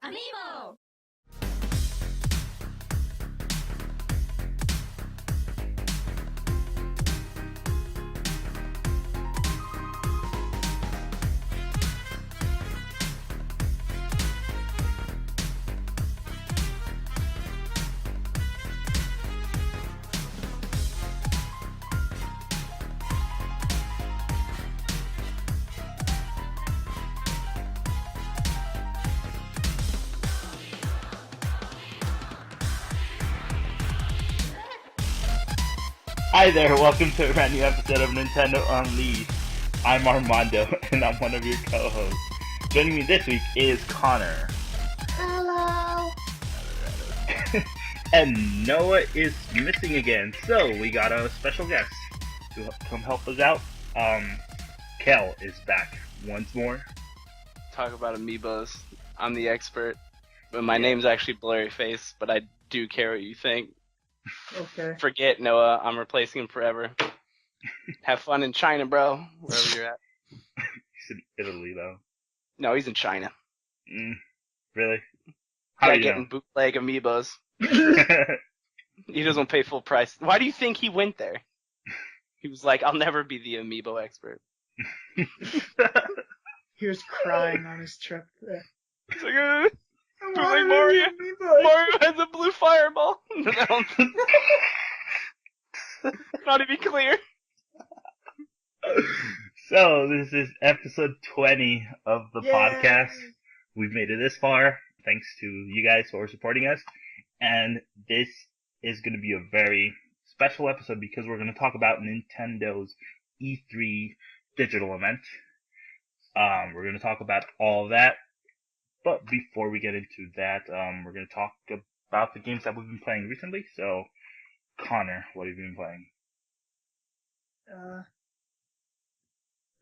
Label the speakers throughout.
Speaker 1: Amiibo!
Speaker 2: Hi there, welcome to a brand new episode of Nintendo Unleashed. I'm Armando, and I'm one of your co-hosts. Joining me this week is Conor.
Speaker 3: Hello!
Speaker 2: And Noah is missing again, so we got a special guest to come help us out. Kel is back once more.
Speaker 4: Talk about amiibos. I'm the expert. But my name's actually Blurryface, but I do care what you think.
Speaker 3: Okay.
Speaker 4: Forget Noah, I'm replacing him forever. Have fun in China, bro. Wherever you're at.
Speaker 2: He's in Italy, though.
Speaker 4: No, he's in China.
Speaker 2: Really? How
Speaker 4: Yeah,
Speaker 2: do you
Speaker 4: getting
Speaker 2: know?
Speaker 4: bootleg amiibos. He doesn't pay full price. Why do you think he went there? He was like, I'll never be the amiibo expert.
Speaker 3: He was crying on his trip there.
Speaker 4: He's like,
Speaker 3: I
Speaker 4: like
Speaker 3: wanted
Speaker 4: Mario.
Speaker 3: an amiibo.
Speaker 4: Mario has a blue fireball. Not to be clear.
Speaker 2: So, this is episode 20 of the
Speaker 3: Yay!
Speaker 2: podcast. We've made it this far, thanks to you guys who are supporting us. And this is going to be a very special episode because we're going to talk about Nintendo's E3 digital event. We're going to talk about all of that. But before we get into that, we're going to talk about the games that we've been playing recently. So, Conor, what have you been playing?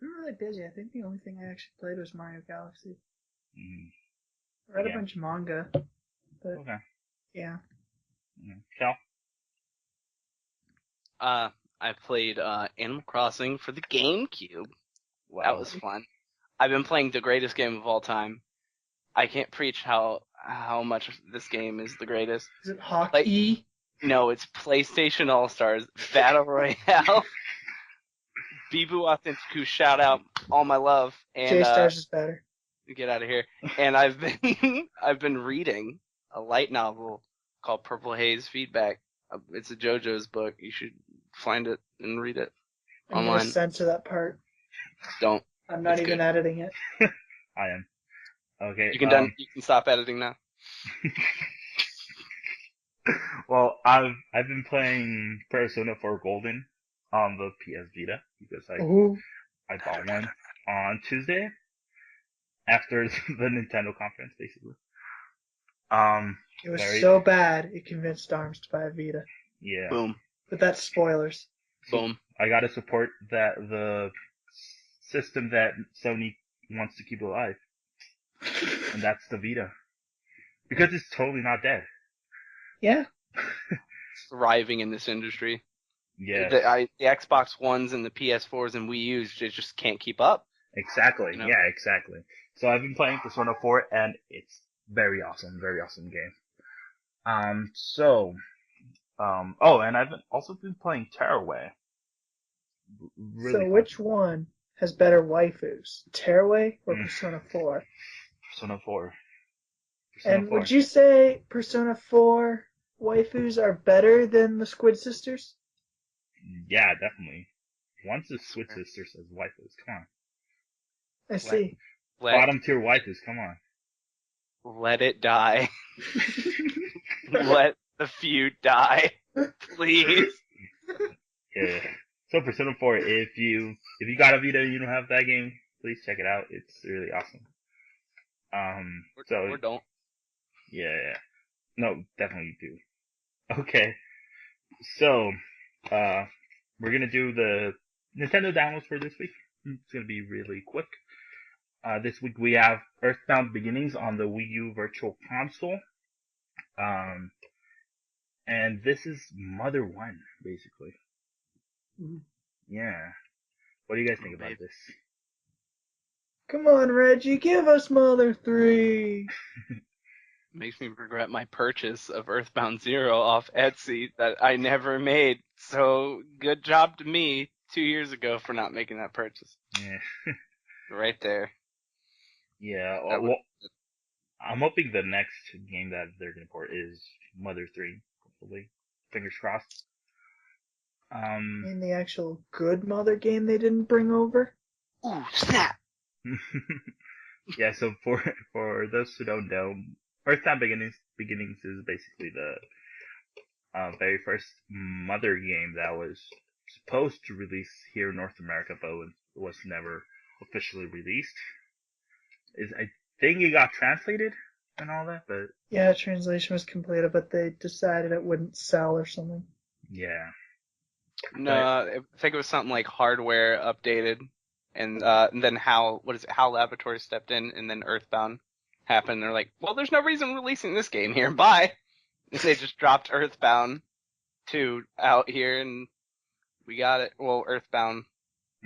Speaker 3: I'm really busy. I think the only thing I actually played was Mario Galaxy. I read
Speaker 2: Yeah.
Speaker 3: a bunch of manga, but
Speaker 2: Okay.
Speaker 3: yeah.
Speaker 2: Kel?
Speaker 4: I played Animal Crossing for the GameCube.
Speaker 2: Wow.
Speaker 4: That was fun. I've been playing the greatest game of all time. I can't preach how much this game is the greatest.
Speaker 3: Is it hockey?
Speaker 4: No, it's PlayStation All-Stars Battle Royale. Bibu Authenticu, shout out, all my love. And
Speaker 3: J-Stars is better.
Speaker 4: get out of here. And I've been reading a light novel called Purple Haze Feedback. It's a JoJo's book. You should find it and read it
Speaker 3: I'm
Speaker 4: online.
Speaker 3: gonna censor that part.
Speaker 4: Don't.
Speaker 3: I'm not
Speaker 4: It's
Speaker 3: even
Speaker 4: good.
Speaker 3: editing it.
Speaker 2: I am. Okay.
Speaker 4: You can stop editing now.
Speaker 2: Well, I've been playing Persona 4 Golden on the PS Vita because
Speaker 3: Ooh.
Speaker 2: I bought one on Tuesday after the Nintendo conference, basically.
Speaker 3: It was
Speaker 2: very-
Speaker 3: so bad it convinced Arms to buy a Vita.
Speaker 2: Yeah.
Speaker 4: Boom.
Speaker 3: But that's spoilers.
Speaker 4: Boom.
Speaker 2: I gotta support the system that Sony wants to keep alive, and that's the Vita, because it's totally not dead.
Speaker 3: Yeah.
Speaker 4: Thriving in this industry.
Speaker 2: Yeah.
Speaker 4: The Xbox Ones and the PS4s and Wii U's just can't keep up.
Speaker 2: Exactly.
Speaker 4: You know?
Speaker 2: Yeah, exactly. So I've been playing Persona 4, and it's very awesome game. Oh, and I've also been playing Tearaway. Really
Speaker 3: So
Speaker 2: fun.
Speaker 3: which one has better waifus? Tearaway or Persona 4?
Speaker 2: Persona 4. Persona
Speaker 3: And
Speaker 2: 4.
Speaker 3: would you say Persona 4 waifus are better than the Squid Sisters?
Speaker 2: Yeah, definitely. Once the Squid Sisters says waifus, come on.
Speaker 3: I see.
Speaker 2: Bottom tier waifus, come on.
Speaker 4: Let it die. Let the feud die. Please.
Speaker 2: Yeah. So Persona 4, if you got a Vita and you don't have that game, please check it out. It's really awesome.
Speaker 4: Or don't.
Speaker 2: Yeah. No, definitely do. Okay. So, we're gonna do the Nintendo downloads for this week. It's gonna be really quick. This week we have Earthbound Beginnings on the Wii U Virtual Console. And this is Mother 1, basically.
Speaker 3: Mhm.
Speaker 2: Yeah. What do you guys think about this?
Speaker 3: Come on, Reggie, give us Mother 3.
Speaker 4: makes me regret my purchase of Earthbound Zero off Etsy that I never made. So good job to me 2 years ago for not making that purchase.
Speaker 2: Yeah.
Speaker 4: Right there.
Speaker 2: Yeah.
Speaker 4: That
Speaker 2: Well, I'm hoping the next game that they're gonna port is Mother 3. Hopefully, fingers crossed.
Speaker 3: In the actual good Mother game they didn't bring over.
Speaker 4: Ooh, snap!
Speaker 2: Yeah. So for those who don't know, Earthbound Beginnings is basically the very first Mother game that was supposed to release here in North America, but was never officially released. I think it got translated and all that, but
Speaker 3: Yeah, translation was completed, but they decided it wouldn't sell or something.
Speaker 2: yeah.
Speaker 4: No, I think it was something like hardware updated, and then HAL Laboratories stepped in, and then Earthbound happened. They're like, well, there's no reason releasing this game here. Bye. And they just dropped Earthbound 2 out here, and we got it. Well, Earthbound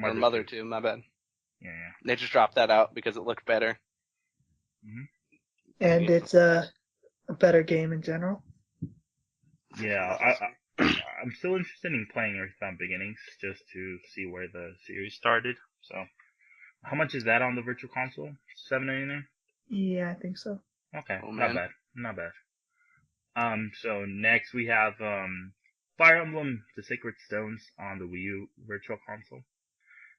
Speaker 4: or Mother 2, my bad.
Speaker 2: Yeah.
Speaker 4: They just dropped that out because it looked better.
Speaker 2: Mm-hmm.
Speaker 3: And it's a better game in general.
Speaker 2: Yeah, I'm still interested in playing Earthbound Beginnings just to see where the series started. So, how much is that on the Virtual Console? $7.99?
Speaker 3: Yeah, I think so.
Speaker 2: Okay,
Speaker 4: Oh,
Speaker 2: not
Speaker 4: man.
Speaker 2: bad. So next we have Fire Emblem: The Sacred Stones on the Wii U Virtual Console.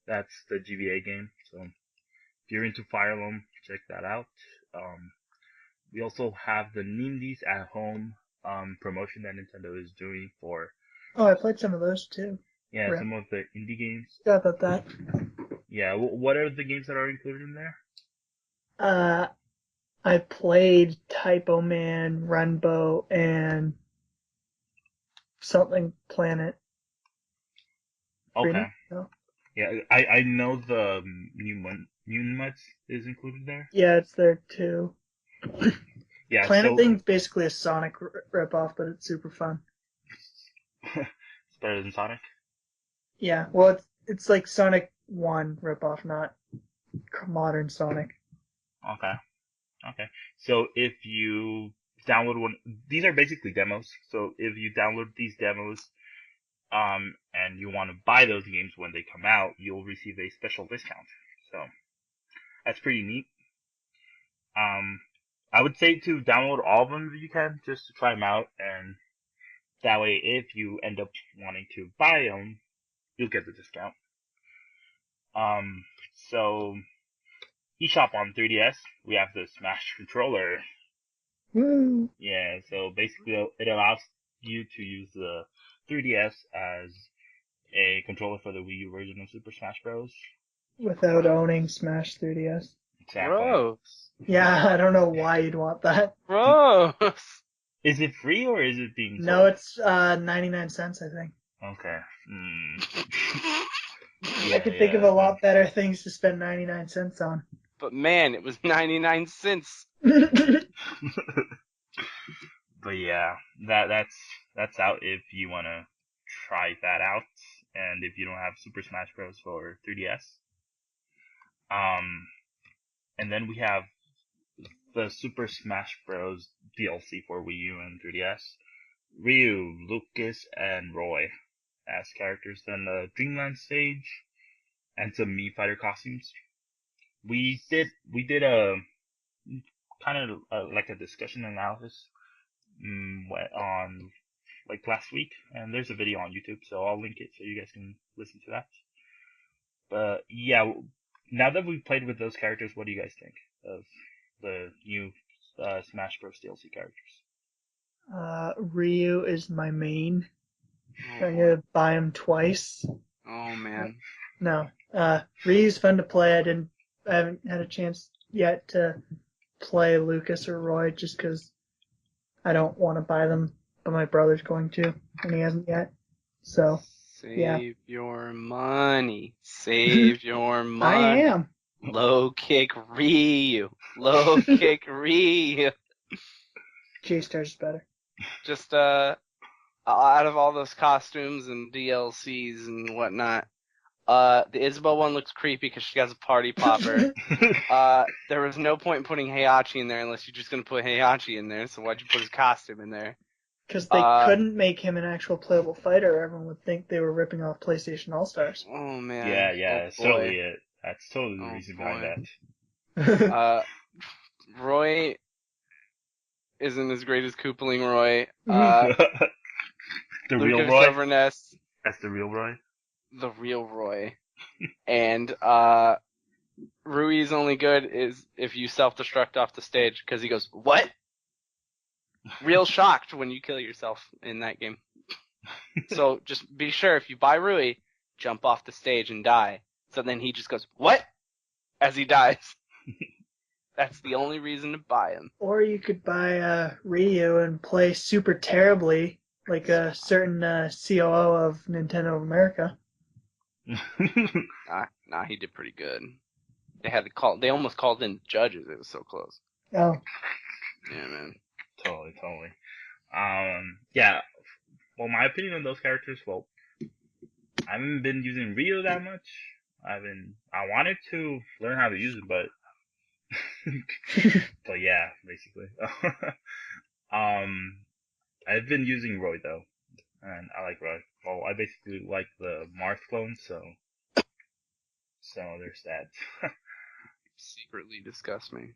Speaker 2: That's the GBA game. So, if you're into Fire Emblem, check that out. We also have the Nindies at Home promotion that Nintendo is doing for
Speaker 3: Oh, I played some of those too.
Speaker 2: some of the indie games.
Speaker 3: Forgot about that.
Speaker 2: Yeah, what are the games that are included in there?
Speaker 3: I played Typo Man, Runbow, and something Planet.
Speaker 2: Okay.
Speaker 3: Freedom? No.
Speaker 2: Yeah, I know the Mutant Mutts is included there.
Speaker 3: Yeah, it's there too.
Speaker 2: Yeah,
Speaker 3: Planet Thing's basically a Sonic ripoff, but it's super fun.
Speaker 2: It's better than Sonic.
Speaker 3: Yeah, well, it's like Sonic 1 ripoff, not modern Sonic.
Speaker 2: Okay. So if you download one, these are basically demos. So if you download these demos, and you want to buy those games when they come out, you'll receive a special discount. So that's pretty neat. I would say to download all of them if you can, just to try them out, and that way, if you end up wanting to buy them, you'll get the discount. So eShop on 3DS, we have the Smash controller.
Speaker 3: Woo!
Speaker 2: Yeah, so basically it allows you to use the 3DS as a controller for the Wii U version of Super Smash Bros.
Speaker 3: Without owning Smash 3DS.
Speaker 2: Exactly.
Speaker 4: Gross.
Speaker 3: Yeah, I don't know why you'd want that.
Speaker 4: Gross.
Speaker 2: Is it free or is it being sold?
Speaker 3: No, it's 99 cents, I think.
Speaker 2: Okay.
Speaker 3: I could think of a lot better things to spend 99 cents on.
Speaker 4: But man, it was 99 cents.
Speaker 2: But yeah, that's out if you wanna try that out, and if you don't have Super Smash Bros. For 3DS. And then we have the Super Smash Bros. DLC for Wii U and 3DS. Ryu, Lucas, and Roy as characters in the Dreamland stage, and some Mii Fighter costumes. We did a kind of like a discussion analysis on like last week, and there's a video on YouTube, so I'll link it so you guys can listen to that. But yeah, now that we've played with those characters, what do you guys think of the new Smash Bros. DLC characters?
Speaker 3: Ryu is my main. I'm gonna buy him twice.
Speaker 4: Oh man.
Speaker 3: No. Ryu's fun to play. I haven't had a chance yet to play Lucas or Roy just because I don't want to buy them, but my brother's going to, and he hasn't yet. So,
Speaker 4: Save your money. Save your money.
Speaker 3: I am.
Speaker 4: Low kick Ryu. Low kick Ryu.
Speaker 3: J-Stars is better.
Speaker 4: Just out of all those costumes and DLCs and whatnot, The Isabel one looks creepy because she has a party popper. There was no point in putting Heihachi in there unless you're just gonna put Heihachi in there. So why'd you put his costume in there?
Speaker 3: Because they couldn't make him an actual playable fighter. Everyone would think they were ripping off PlayStation All-Stars.
Speaker 4: Oh man.
Speaker 2: Yeah,
Speaker 4: oh,
Speaker 2: that's
Speaker 4: boy.
Speaker 2: totally it. That's totally the
Speaker 4: Oh,
Speaker 2: reason
Speaker 4: boy.
Speaker 2: behind that.
Speaker 4: Roy isn't as great as Koopaling Roy.
Speaker 2: The real
Speaker 4: Lucas
Speaker 2: Roy?
Speaker 4: Silverness,
Speaker 2: That's the real Roy?
Speaker 4: the real Roy. And Rui's only good is if you self-destruct off the stage because he goes, "What?" Real shocked when you kill yourself in that game. So just be sure if you buy Rui, jump off the stage and die. So then he just goes, "What?" as he dies. That's the only reason to buy him.
Speaker 3: Or you could buy Ryu and play super terribly, like a certain COO of Nintendo of America.
Speaker 4: Nah, he did pretty good. They had to call. They almost called in judges. It was so close.
Speaker 3: Oh.
Speaker 4: Yeah, man.
Speaker 2: Totally. Yeah. Well, my opinion on those characters, well, I haven't been using Ryu that much. I wanted to learn how to use it, but yeah, basically. I've been using Roy though, and I like Roy. Well, I basically like the Marth clone, so there's that.
Speaker 4: Secretly disgust me.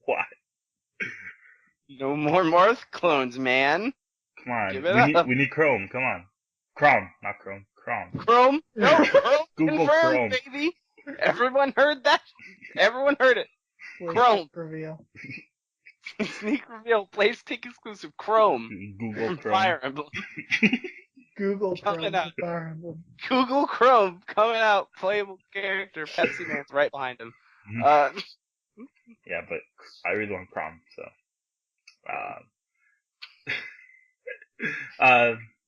Speaker 2: What?
Speaker 4: No more Marth clones, man.
Speaker 2: Come on,
Speaker 4: Give it up.
Speaker 2: we need Chrome. Come on, Chrome, not Chrome. Chrome.
Speaker 4: Chrome? No, Chrome
Speaker 2: Google
Speaker 4: confirmed,
Speaker 2: Chrome.
Speaker 4: baby. Everyone heard that? Everyone heard it. Chrome.
Speaker 3: Reveal.
Speaker 4: Sneak reveal. PlayStation exclusive. Chrome.
Speaker 2: Google
Speaker 4: From
Speaker 2: Chrome.
Speaker 4: Fire Emblem.
Speaker 3: Google
Speaker 4: Coming
Speaker 3: Chrome
Speaker 4: out.
Speaker 3: for Fire Emblem.
Speaker 4: Google Chrome coming out. Playable character. Pepsi Man's right behind him.
Speaker 2: Yeah, but I really want Chrome, so.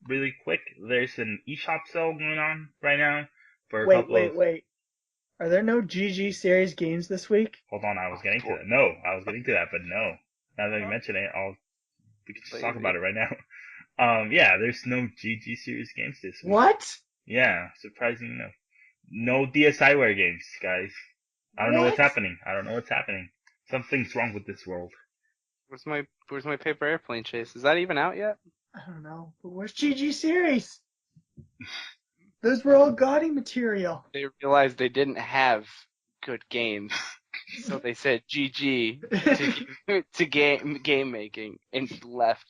Speaker 2: Really quick, there's an eShop sale going on right now for a couple of...
Speaker 3: Wait. Are there no GG series games this week?
Speaker 2: Hold on, I was getting to that. No, I was getting to that, but no. Now that you mention it, we can just talk about it right now. Yeah, there's no GG series games this week.
Speaker 3: What?
Speaker 2: Yeah, surprising enough. No DSiWare games, guys. I don't know what's happening. Something's wrong with this world.
Speaker 4: Where's my paper airplane chase? Is that even out yet?
Speaker 3: I don't know. But where's GG series? Those were all gaudy material.
Speaker 4: They realized they didn't have good games, so they said GG to game making and left.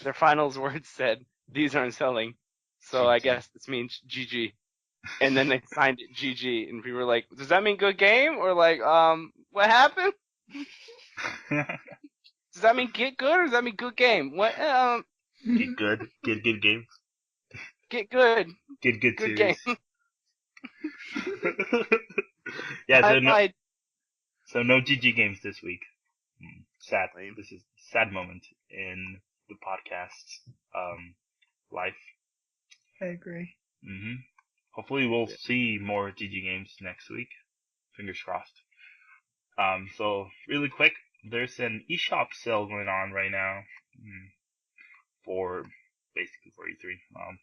Speaker 4: Their final words said, "These aren't selling," so I guess this means GG. And then they signed it GG, and we were like, "Does that mean good game?" Or like, what happened? Does that mean get good, or does that mean good game? What?
Speaker 2: Get good. Get good games.
Speaker 4: Get good.
Speaker 2: Get good
Speaker 4: Good
Speaker 2: series.
Speaker 4: game.
Speaker 2: Yeah, so no GG games this week. Sadly, this is a sad moment in the podcast's life.
Speaker 3: I agree.
Speaker 2: Hopefully we'll see more GG games next week. Fingers crossed. So really quick, there's an eShop sale going on right now for E3.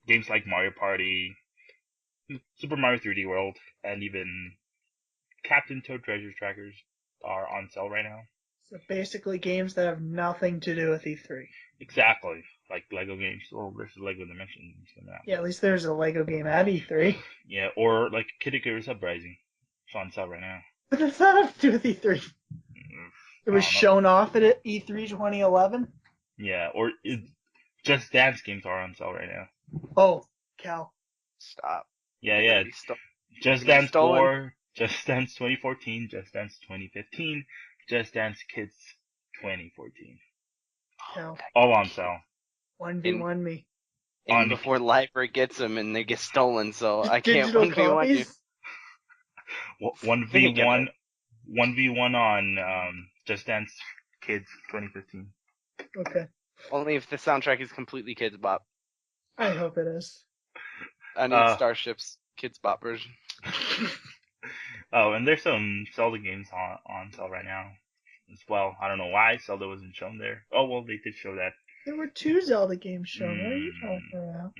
Speaker 2: Games like Mario Party, Super Mario 3D World, and even Captain Toad Treasure Trackers are on sale right now.
Speaker 3: So basically games that have nothing to do with E3.
Speaker 2: Exactly. Like Lego games. Well, there's a Lego Dimension games coming out.
Speaker 3: Yeah, at least there's a Lego game at E3.
Speaker 2: Yeah, or like Kid Icarus Uprising. It's on sale right now.
Speaker 3: But that's not have to do with E3. It was shown off at E3 2011.
Speaker 2: Yeah, or Just Dance games are on sale right now.
Speaker 3: Oh, Cal.
Speaker 4: Stop.
Speaker 2: Yeah. Just Dance 4, Just Dance 2014, Just Dance 2015, Just Dance Kids 2014.
Speaker 3: Cal.
Speaker 2: All on sale.
Speaker 3: 1v1 me.
Speaker 4: And before Lifer gets them and they get stolen, so I can't
Speaker 3: Digital
Speaker 4: 1v1 you.
Speaker 2: Well, 1v1 on Just Dance Kids 2015.
Speaker 3: Okay.
Speaker 4: Only if the soundtrack is completely Kids Bop.
Speaker 3: I hope it is.
Speaker 4: I need Starship's Kids Bop version.
Speaker 2: Oh, and there's some Zelda games on sale right now as well. I don't know why Zelda wasn't shown there. Oh, well, they did show that.
Speaker 3: There were 2 Zelda games shown. What are you talking about?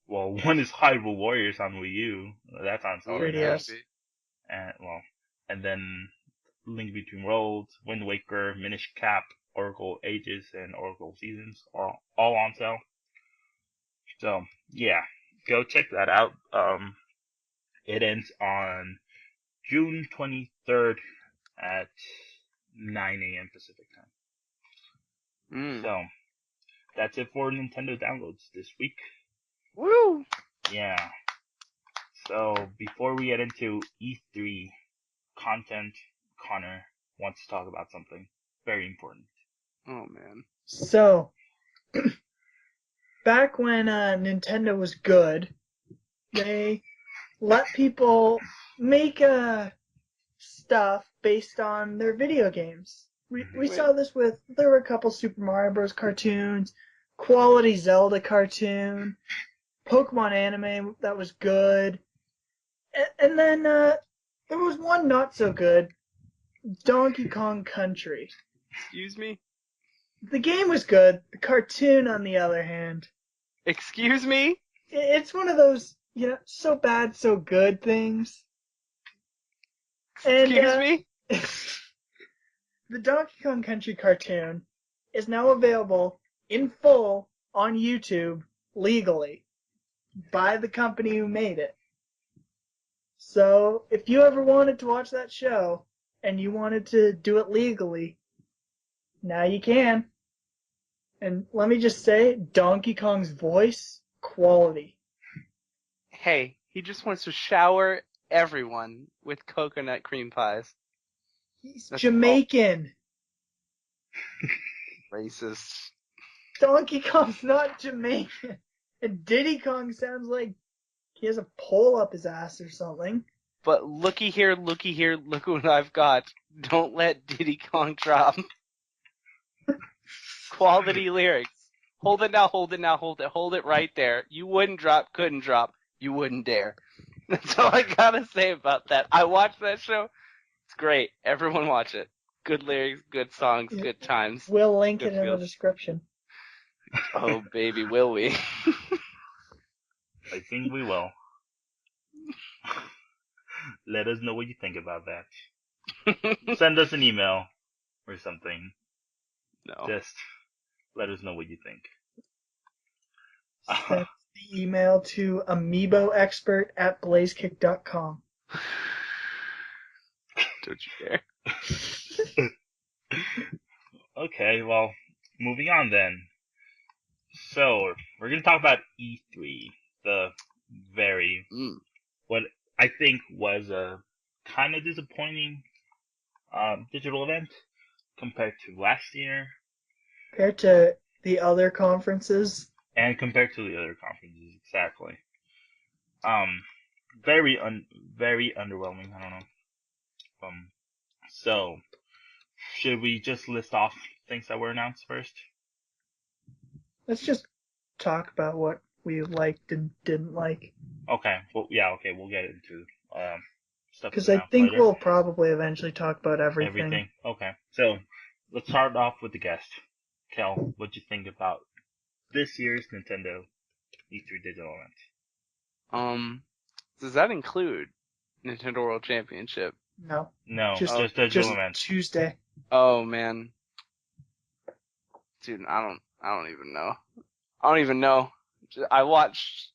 Speaker 2: Well, one is Hyrule Warriors on Wii U. That's on
Speaker 4: Oh,
Speaker 2: Switch.
Speaker 3: 3DS.
Speaker 2: And then Link Between Worlds, Wind Waker, Minish Cap, Oracle Ages, and Oracle Seasons are all on sale. So yeah, go check that out. It ends on June 23rd at 9 a.m. Pacific time. So that's it for Nintendo downloads this week.
Speaker 4: Woo!
Speaker 2: Yeah. So before we get into E3 content, Connor wants to talk about something very important.
Speaker 4: Oh man.
Speaker 3: So, back when Nintendo was good, they let people make stuff based on their video games. We saw this there were a couple Super Mario Bros. Cartoons, quality Zelda cartoon, Pokemon anime that was good, and then there was one not so good, Donkey Kong Country.
Speaker 4: Excuse me?
Speaker 3: The game was good. The cartoon, on the other hand,
Speaker 4: Excuse me?
Speaker 3: it's one of those, so bad, so good things. And,
Speaker 4: Excuse me?
Speaker 3: the Donkey Kong Country cartoon is now available in full on YouTube legally by the company who made it. So if you ever wanted to watch that show and you wanted to do it legally, now you can. And let me just say, Donkey Kong's voice, quality.
Speaker 4: Hey, he just wants to shower everyone with coconut cream pies.
Speaker 3: He's Jamaican.
Speaker 4: Racist.
Speaker 3: Donkey Kong's not Jamaican. And Diddy Kong sounds like he has a pole up his ass or something.
Speaker 4: But looky here, look what I've got. Don't let Diddy Kong drop. Quality lyrics. Hold it now, hold it right there. You wouldn't drop, couldn't drop, you wouldn't dare. That's all I gotta say about that. I watched that show. It's great. Everyone watch it. Good lyrics, good songs, good times.
Speaker 3: We'll link
Speaker 4: Good
Speaker 3: it in the
Speaker 4: feels.
Speaker 3: description.
Speaker 4: Oh, baby, will we?
Speaker 2: I think we will. Let us know what you think about that. Send us an email or something.
Speaker 4: No.
Speaker 2: Just let us know what you think.
Speaker 3: Send the email to amiiboexpert@blazekick.com.
Speaker 4: Don't you dare.
Speaker 2: Okay, well, moving on then. So, we're going to talk about E3, the very, what I think was a kind of disappointing digital event compared to last year.
Speaker 3: Compared to the other conferences.
Speaker 2: And compared to the other conferences, exactly. Very underwhelming, I don't know. So, should we just list off things that were announced first?
Speaker 3: Let's just talk about what we liked and didn't like.
Speaker 2: Okay, well, yeah, okay, we'll get into stuff.
Speaker 3: Because I think we'll probably eventually talk about everything.
Speaker 2: Okay, so let's start off with the guest. Kel, what'd you think about this year's Nintendo E3 digital event?
Speaker 4: Does that include Nintendo World Championship?
Speaker 2: No, just digital event.
Speaker 3: Tuesday.
Speaker 4: Oh man, dude, I don't even know. I watched.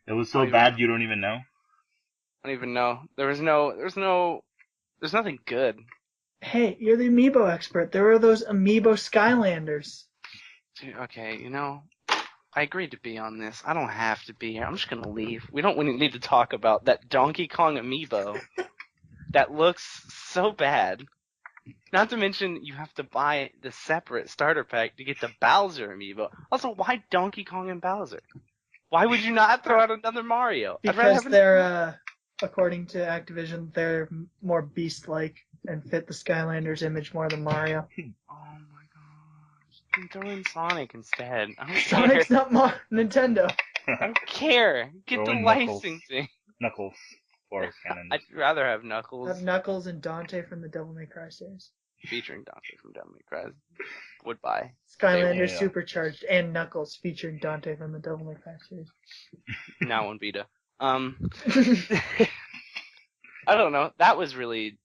Speaker 2: It was so bad you don't even know.
Speaker 4: I don't even know. There's nothing good.
Speaker 3: Hey, you're the amiibo expert. There are those amiibo Skylanders.
Speaker 4: Dude, okay, I agreed to be on this. I don't have to be here. I'm just gonna leave. We don't need to talk about that Donkey Kong amiibo. That looks so bad. Not to mention, you have to buy the separate starter pack to get the Bowser amiibo. Also, why Donkey Kong and Bowser? Why would you not throw out another Mario?
Speaker 3: Because they're, according to Activision, they're more beast-like and fit the Skylanders image more than Mario.
Speaker 4: Oh my gosh. Throw in Sonic instead. I don't
Speaker 3: Sonic's
Speaker 4: care.
Speaker 3: not Nintendo.
Speaker 4: I don't care. Get the licensing.
Speaker 2: Knuckles. Or canon.
Speaker 4: I'd rather have Knuckles.
Speaker 3: Have Knuckles and Dante from the Devil May Cry series.
Speaker 4: featuring Dante from Devil May Cry would buy.
Speaker 3: Skylander
Speaker 2: Yeah.
Speaker 3: Supercharged and Knuckles featuring Dante from the Devil May Cry series.
Speaker 4: Now on Vita. I don't know. That was really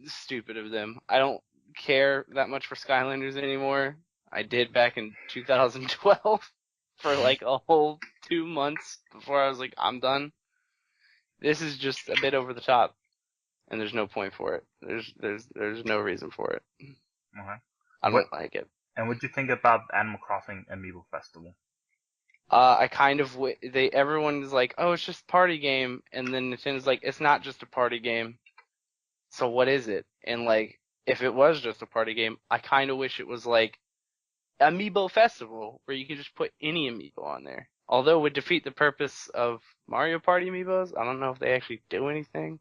Speaker 4: stupid of them. I don't care that much for Skylanders anymore. I did back in 2012 for like a whole 2 months before I was like, I'm done. This is just a bit over the top, and there's no point for it. There's no reason for it.
Speaker 2: Okay.
Speaker 4: I don't like it.
Speaker 2: And what'd you think about Animal Crossing Amiibo Festival?
Speaker 4: I kind of everyone's like, oh, it's just a party game, and then Nintendo's like, it's not just a party game. So what is it? And like, if it was just a party game, I kind of wish it was like Amiibo Festival, where you could just put any amiibo on there. Although it would defeat the purpose of Mario Party amiibos. I don't know if they actually do anything.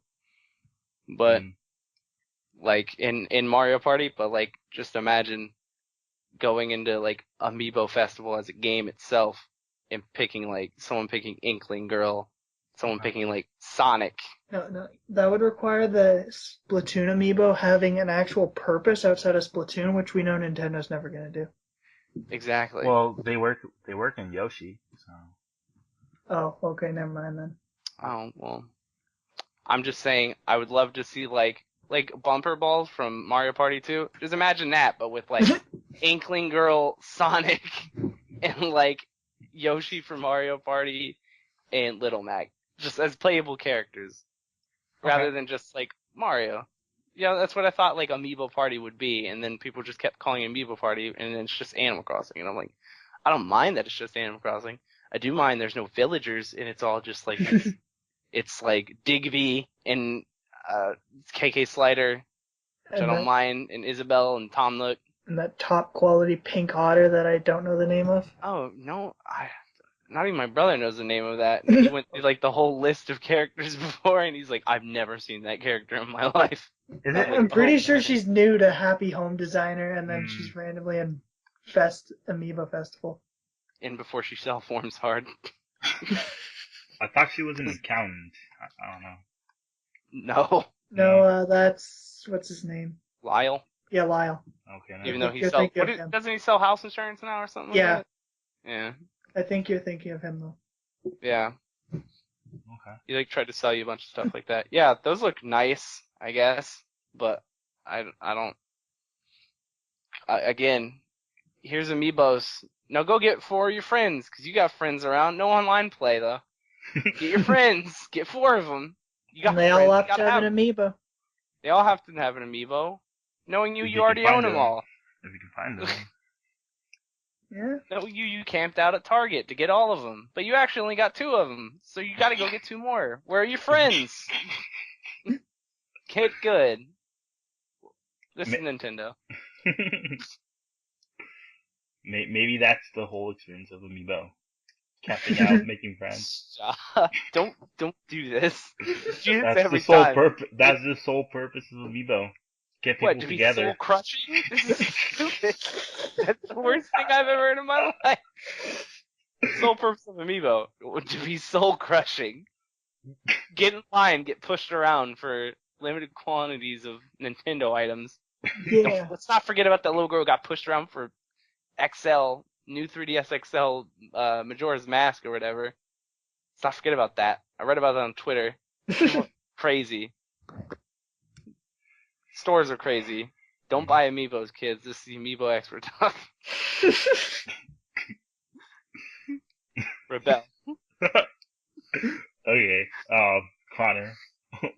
Speaker 4: But like in Mario Party, but like just imagine going into like Amiibo Festival as a game itself and picking like someone picking Inkling Girl, someone picking like Sonic.
Speaker 3: No, that would require the Splatoon amiibo having an actual purpose outside of Splatoon, which we know Nintendo's never gonna do.
Speaker 4: Exactly.
Speaker 2: Well, they work in Yoshi, so.
Speaker 3: Oh, okay, never mind then.
Speaker 4: Oh, well. I'm just saying, I would love to see like bumper balls from Mario Party 2. Just imagine that, but with like Inkling Girl, Sonic, and like Yoshi from Mario Party and Little Mac, just as playable characters, rather than just like Mario. Yeah, that's what I thought like Amiibo Party would be, and then people just kept calling it Amiibo Party, and then it's just Animal Crossing, and I'm like, I don't mind that it's just Animal Crossing. I do mind there's no villagers, and it's all just like it's like Digby and KK Slider, which I don't mind, and Isabelle and Tom Nook.
Speaker 3: And that top quality pink otter that I don't know the name of.
Speaker 4: Oh no, not even my brother knows the name of that. And he went through like the whole list of characters before, and he's like, I've never seen that character in my life.
Speaker 3: I'm pretty sure she's new to Happy Home Designer, and then she's randomly in Amiibo Festival.
Speaker 4: And before she self-forms hard.
Speaker 2: I thought she was an accountant. I don't know.
Speaker 4: No.
Speaker 3: No, that's what's his name?
Speaker 4: Lyle.
Speaker 3: Yeah, Lyle.
Speaker 2: Okay.
Speaker 4: Even though he sells, doesn't he sell house insurance now or something?
Speaker 3: Yeah.
Speaker 4: Like that? Yeah.
Speaker 3: I think you're thinking of him though.
Speaker 4: Yeah.
Speaker 2: Okay.
Speaker 4: He like tried to sell you a bunch of stuff like that. Yeah, those look nice, I guess, but I don't. Again, here's Amiibos. Now go get 4 of your friends, because you got friends around. No online play, though. Get your friends. Get 4 of them. You got
Speaker 3: and they all have to have an Amiibo.
Speaker 4: They all have to have an Amiibo. Knowing you already own them all.
Speaker 2: If you can find them.
Speaker 3: Yeah.
Speaker 4: Knowing you camped out at Target to get all of them. But you actually only got 2 of them, so you gotta go get 2 more. Where are your friends? Get good. This is Nintendo.
Speaker 2: Maybe that's the whole experience of Amiibo. Camping out, making friends.
Speaker 4: Don't do this.
Speaker 2: That's the sole purpose. That's the sole purpose of Amiibo. Get people
Speaker 4: to
Speaker 2: together.
Speaker 4: Be soul crushing? This is stupid. That's the worst thing I've ever heard in my life. Sole purpose of Amiibo to be soul crushing. Get in line, get pushed around for limited quantities of Nintendo items.
Speaker 3: Yeah.
Speaker 4: Let's not forget about that little girl who got pushed around for XL, new 3DS XL, Majora's Mask or whatever. Let's not forget about that. I read about that on Twitter. Crazy. Stores are crazy. Don't buy Amiibos, kids. This is the Amiibo expert talk. Rebel.
Speaker 2: Okay. Conor,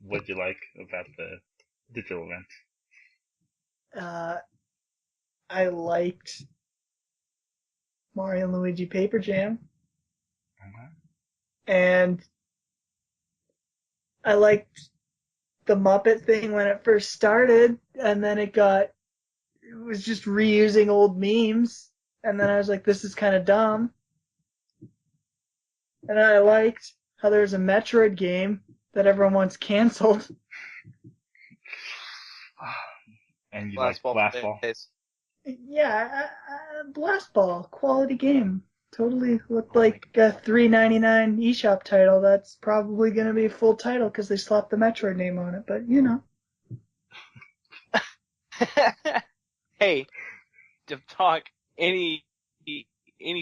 Speaker 2: what'd you like about the digital event?
Speaker 3: I liked Mario and Luigi Paper Jam. And I liked the Muppet thing when it first started, and then it was just reusing old memes, and then I was like, this is kind of dumb. And I liked how there's a Metroid game that everyone wants canceled.
Speaker 2: And you like Blast Ball?
Speaker 3: Yeah, Blast Ball, quality game. Totally looked like a $3.99 eShop title. That's probably going to be a full title because they slapped the Metroid name on it, but you know.
Speaker 4: Hey, to talk any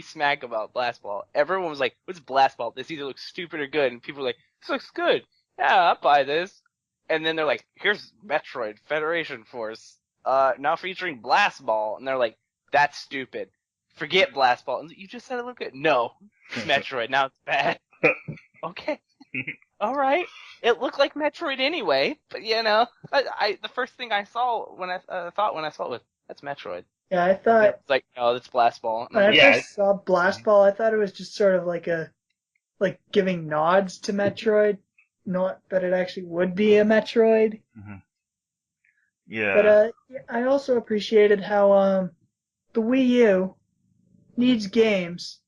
Speaker 4: smack about Blast Ball, everyone was like, "What's Blast Ball? This either looks stupid or good," and people were like, "This looks good. Yeah, I'll buy this." And then they're like, "Here's Metroid Federation Force, now featuring Blast Ball," and they're like, "That's stupid. Forget Blast Ball." And you just said it looked good. No, it's Metroid. Now it's bad. Okay. All right. It looked like Metroid anyway, but the first thing I saw when I thought when I saw it was, that's Metroid.
Speaker 3: Yeah, I thought
Speaker 4: It's like, oh, that's Blast Ball.
Speaker 3: when I
Speaker 2: Yeah.
Speaker 3: first saw Blast Ball, I thought it was just sort of like giving nods to Metroid, not that it actually would be a Metroid.
Speaker 2: Yeah.
Speaker 3: But I also appreciated how the Wii U needs games.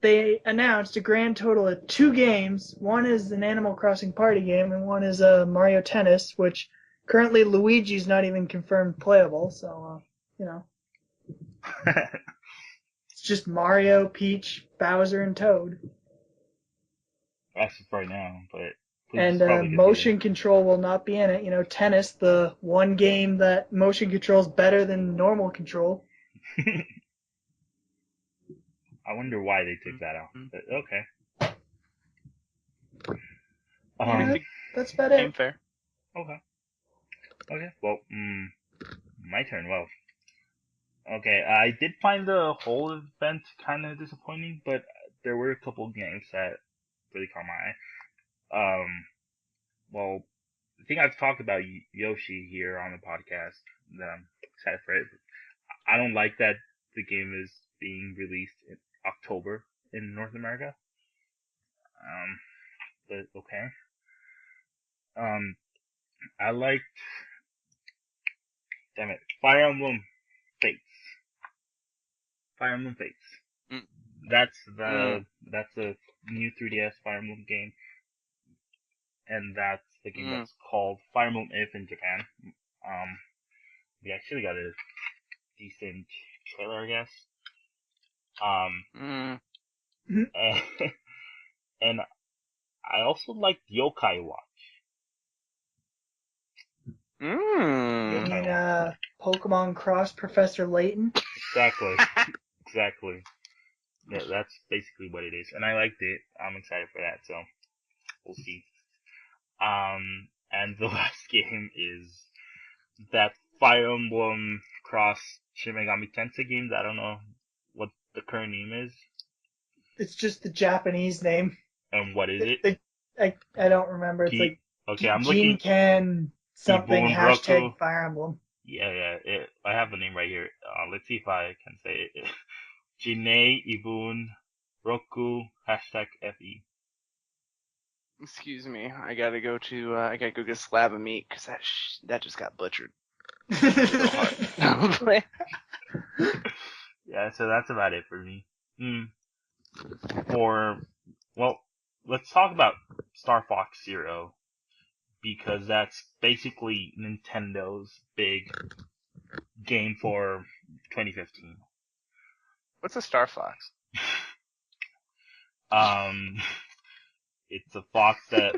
Speaker 3: They announced a grand total of 2 games. One is an Animal Crossing party game, and one is Mario Tennis, which currently Luigi's not even confirmed playable. So, it's just Mario, Peach, Bowser, and Toad.
Speaker 2: That's right now, but
Speaker 3: And
Speaker 2: probably gonna
Speaker 3: motion control will not be in it. Tennis, the one game that motion controls better than normal control.
Speaker 2: I wonder why they took that out. But okay.
Speaker 3: Yeah, that's about it.
Speaker 4: Game fair.
Speaker 2: Okay. Well, my turn. Well, okay. I did find the whole event kind of disappointing, but there were a couple games that really caught my eye. Well, I think I've talked about Yoshi here on the podcast. That I'm excited for it. I don't like that the game is being released in October in North America. But okay. I liked, damn it, Fire Emblem Fates. Fire Emblem Fates.
Speaker 4: Mm.
Speaker 2: That's a new 3DS Fire Emblem game, and that's the game that's called Fire Emblem If in Japan. We actually got a decent trailer, I guess. And I also liked Yokai Watch.
Speaker 3: You mean Pokemon Cross Professor Layton?
Speaker 2: Exactly. Yeah, that's basically what it is, and I liked it. I'm excited for that, so we'll see. And the last game is that Fire Emblem Cross Shin Megami Tensei game that I don't know what the current name is.
Speaker 3: It's just the Japanese name.
Speaker 2: And what is it?
Speaker 3: I don't remember. It's like
Speaker 2: I'm looking.
Speaker 3: Jinkan something
Speaker 2: Ibun
Speaker 3: hashtag
Speaker 2: Roku.
Speaker 3: Fire Emblem.
Speaker 2: Yeah. I have the name right here. Let's see if I can say it. Jinei Ibun Roku hashtag FE.
Speaker 4: Excuse me, I gotta go get a slab of meat because that just got butchered.
Speaker 2: Yeah, so that's about it for me. Let's talk about Star Fox Zero, because that's basically Nintendo's big game for 2015.
Speaker 4: What's a Star Fox?
Speaker 2: It's a fox that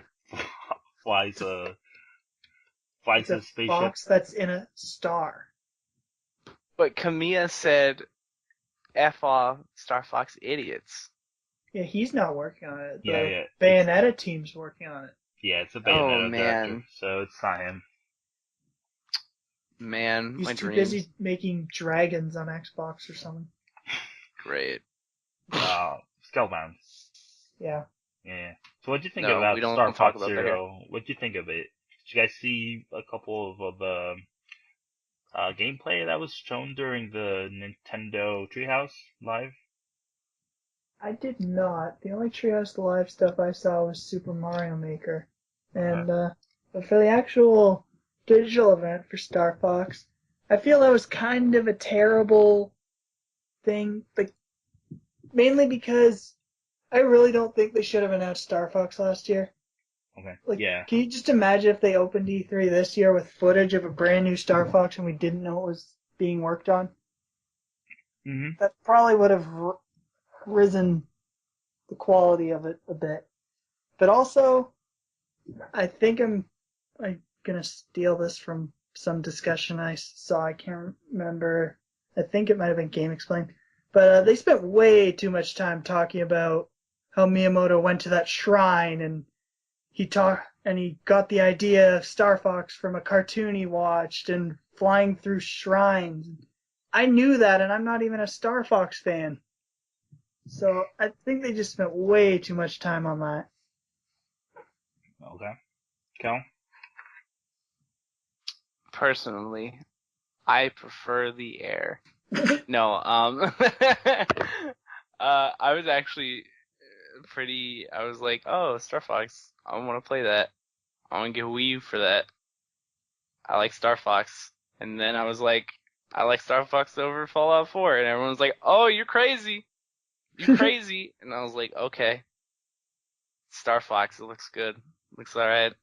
Speaker 2: flies a spaceship.
Speaker 3: Fox that's in a star.
Speaker 4: But Kamiya said, "F off, Star Fox idiots."
Speaker 3: Yeah, he's not working on it.
Speaker 2: Yeah.
Speaker 3: Bayonetta team's working on it.
Speaker 2: Yeah, it's a Bayonetta director,
Speaker 4: man.
Speaker 2: so it's not him.
Speaker 4: Man,
Speaker 3: he's
Speaker 4: my
Speaker 3: too
Speaker 4: dreams.
Speaker 3: busy making dragons on Xbox or something.
Speaker 4: Great.
Speaker 2: Scalebound.
Speaker 3: Yeah.
Speaker 2: So what'd you think about Star Fox Zero? What'd you think of it? Did you guys see a couple of the gameplay that was shown during the Nintendo Treehouse Live?
Speaker 3: I did not. The only Treehouse Live stuff I saw was Super Mario Maker. And but for the actual digital event for Star Fox, I feel that was kind of a terrible thing, like mainly because I really don't think they should have announced Star Fox last year.
Speaker 2: Okay.
Speaker 3: Can you just imagine if they opened E3 this year with footage of a brand new Star Fox and we didn't know it was being worked on?
Speaker 2: Mm-hmm.
Speaker 3: That probably would have risen the quality of it a bit. But also, I think I'm gonna steal this from some discussion I saw. I can't remember. I think it might have been Game Explain. But they spent way too much time talking about how Miyamoto went to that shrine and he got the idea of Star Fox from a cartoon he watched and flying through shrines. I knew that, and I'm not even a Star Fox fan. So I think they just spent way too much time on that.
Speaker 2: Okay. Kel?
Speaker 4: Personally, I prefer the air. No, I was actually I was like, oh, Star Fox, I want to play that. I want to get a Wii U for that. I like Star Fox. And then I was like, I like Star Fox over Fallout 4. And everyone's like, oh, you're crazy. You crazy. And I was like, okay. Star Fox, it looks good. Looks alright.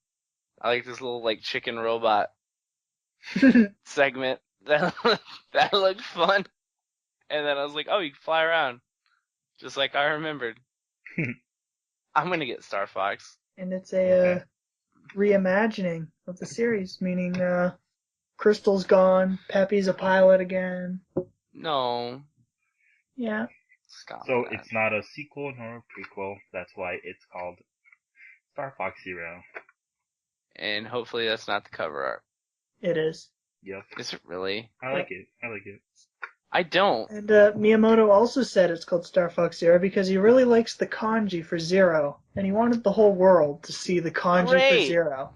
Speaker 4: I like this little, like, chicken robot segment. That looked fun. And then I was like, oh, you can fly around. Just like I remembered. I'm gonna get Star Fox.
Speaker 3: And it's a reimagining of the series, meaning Crystal's gone, Peppy's a pilot again.
Speaker 4: No.
Speaker 3: Yeah.
Speaker 2: So it's not a sequel nor a prequel. That's why it's called Star Fox Zero.
Speaker 4: And hopefully that's not the cover art.
Speaker 3: It is.
Speaker 2: Yep.
Speaker 4: Is it really?
Speaker 2: I like it.
Speaker 4: I don't.
Speaker 3: And Miyamoto also said it's called Star Fox Zero because he really likes the kanji for zero, and he wanted the whole world to see the kanji for zero.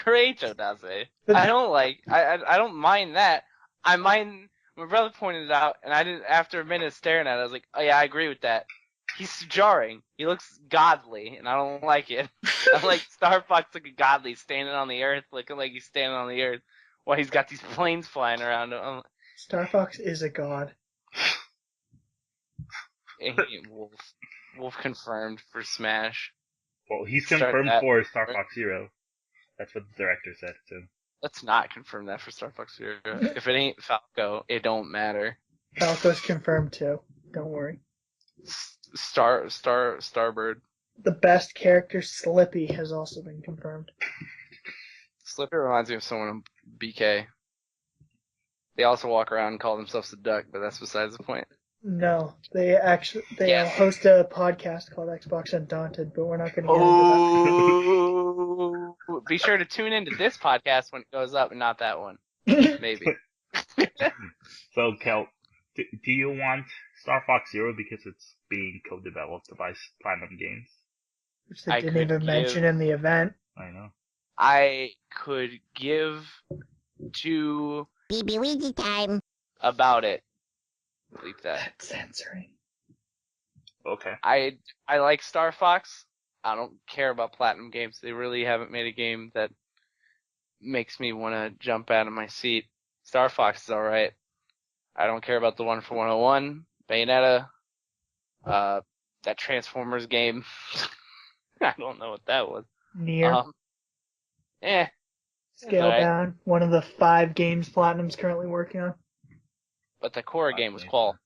Speaker 4: Great, Odase. I don't mind that. I mind, my brother pointed it out, and I didn't, after a minute staring at it, I was like, oh yeah, I agree with that. He's jarring. He looks godly, and I don't like it. I'm like, Star Fox looking godly, standing on the earth, looking like he's standing on the earth, while he's got these planes flying around him.
Speaker 3: Star Fox is a god.
Speaker 4: Wolf confirmed for Smash.
Speaker 2: Well, he's confirmed for Star Fox Zero. That's what the director said, too.
Speaker 4: Let's not confirm that for Star Fox Zero. If it ain't Falco, it don't matter.
Speaker 3: Falco's confirmed too. Don't worry.
Speaker 4: Starbird.
Speaker 3: The best character, Slippy, has also been confirmed.
Speaker 4: Slippy reminds me of someone in BK. They also walk around and call themselves a duck, but that's besides the point.
Speaker 3: No, they host a podcast called Xbox Undaunted, but we're not going to get into
Speaker 4: that. Be sure to tune into this podcast when it goes up and not that one. Maybe.
Speaker 2: So, Kel, do you want Star Fox Zero because it's being co-developed by Platinum Games?
Speaker 3: Which they didn't even mention in the event.
Speaker 2: I know.
Speaker 4: I could give to
Speaker 1: BB time
Speaker 4: about it. Delete that.
Speaker 3: That's censoring.
Speaker 2: Okay.
Speaker 4: I like Star Fox. I don't care about Platinum Games. They really haven't made a game that makes me want to jump out of my seat. Star Fox is alright. I don't care about the one for 101, Bayonetta, that Transformers game. I don't know what that was.
Speaker 3: Nier. Scalebound, one of the 5 games Platinum's currently working on.
Speaker 4: But the core game was Qual.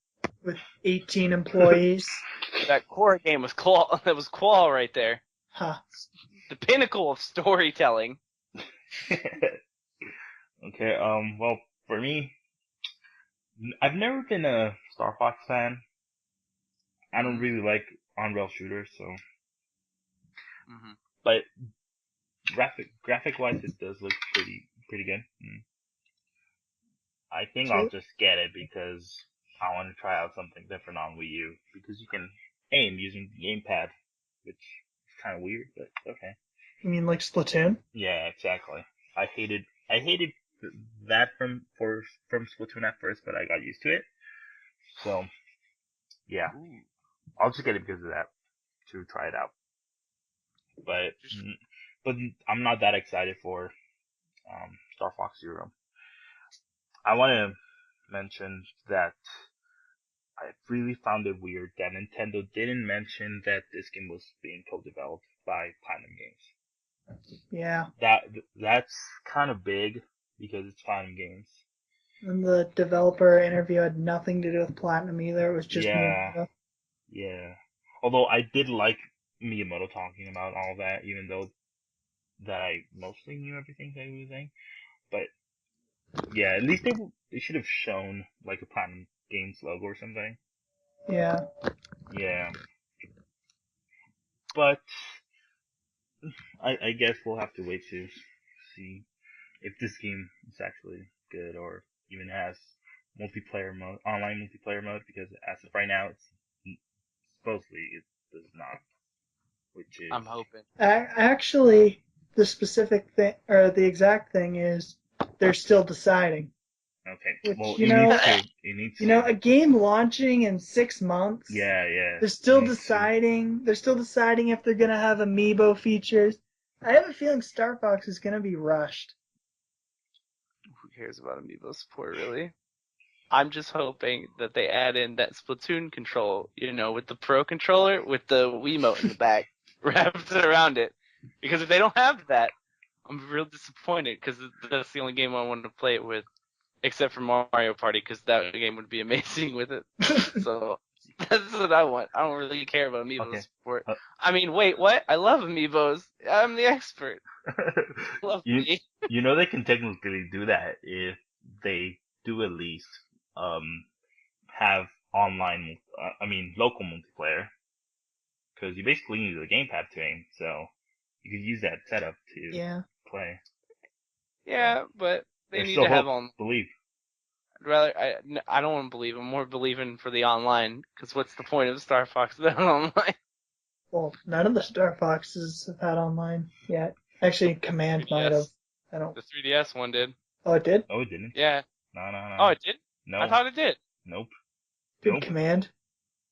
Speaker 3: With 18 employees.
Speaker 4: That core game was Qual. That was Qual right there.
Speaker 3: Huh.
Speaker 4: The pinnacle of storytelling.
Speaker 2: Okay, well, for me, I've never been a Star Fox fan. I don't really like on-rail shooters, so.
Speaker 4: Mm-hmm.
Speaker 2: But graphic-wise, it does look pretty good. I think I'll just get it because I want to try out something different on Wii U. Because you can aim using the gamepad, which is kind of weird, but okay.
Speaker 3: You mean like Splatoon?
Speaker 2: Yeah, exactly. I hated that from Splatoon at first, but I got used to it. So, yeah. I'll just get it because of that, to try it out. But I'm not that excited for Star Fox Zero. I want to mention that I really found it weird that Nintendo didn't mention that this game was being co-developed by Platinum Games.
Speaker 3: Yeah.
Speaker 2: That's kind of big because it's Platinum Games.
Speaker 3: And the developer interview had nothing to do with Platinum either. It was just Miyamoto.
Speaker 2: Yeah. Although I did like Miyamoto talking about all that, even though that I mostly knew everything that he was saying. But Yeah, at least they should have shown like a Platinum Games logo or something.
Speaker 3: Yeah.
Speaker 2: Yeah, but I guess we'll have to wait to see if this game is actually good or even has multiplayer mode, online multiplayer mode, because as of right now, it's supposedly it does not, which is
Speaker 4: I'm hoping.
Speaker 3: Actually, the specific thing or the exact thing is they're still deciding.
Speaker 2: okay.
Speaker 3: Which,
Speaker 2: Well,
Speaker 3: you
Speaker 2: it
Speaker 3: know,
Speaker 2: needs to. It needs to.
Speaker 3: a game launching in 6 months.
Speaker 2: Yeah, yeah.
Speaker 3: They're still
Speaker 2: it needs to.
Speaker 3: deciding. They're still deciding if they're gonna have amiibo features. I have a feeling Star Fox is gonna be rushed.
Speaker 4: Who cares about amiibo support, really? I'm just hoping that they add in that Splatoon control, with the Pro controller, with the Wiimote in the back wrapped around it. Because if they don't have that, I'm real disappointed because that's the only game I wanted to play it with, except for Mario Party, because that game would be amazing with it. So that's what I want. I don't really care about amiibo
Speaker 2: Okay.
Speaker 4: support. I mean, wait, what? I love amiibos. I'm the expert. Love me.
Speaker 2: You know they can technically do that if they do at least have online, local multiplayer, because you basically need the gamepad to aim, so you could use that setup to play.
Speaker 4: Yeah, but they
Speaker 2: There's
Speaker 4: need
Speaker 2: still
Speaker 4: to have
Speaker 2: hope. Believe.
Speaker 4: I don't want to believe. I'm more believing for the online, because what's the point of Star Fox without online?
Speaker 3: Well, none of the Star Foxes have had online yet. Actually, Command might have. I don't.
Speaker 4: The 3DS one did.
Speaker 3: Oh, it did?
Speaker 2: Oh, it didn't.
Speaker 4: Yeah.
Speaker 2: No.
Speaker 4: Oh, it did?
Speaker 2: No.
Speaker 4: I thought it did.
Speaker 2: Nope.
Speaker 3: Did
Speaker 2: Nope.
Speaker 3: Command?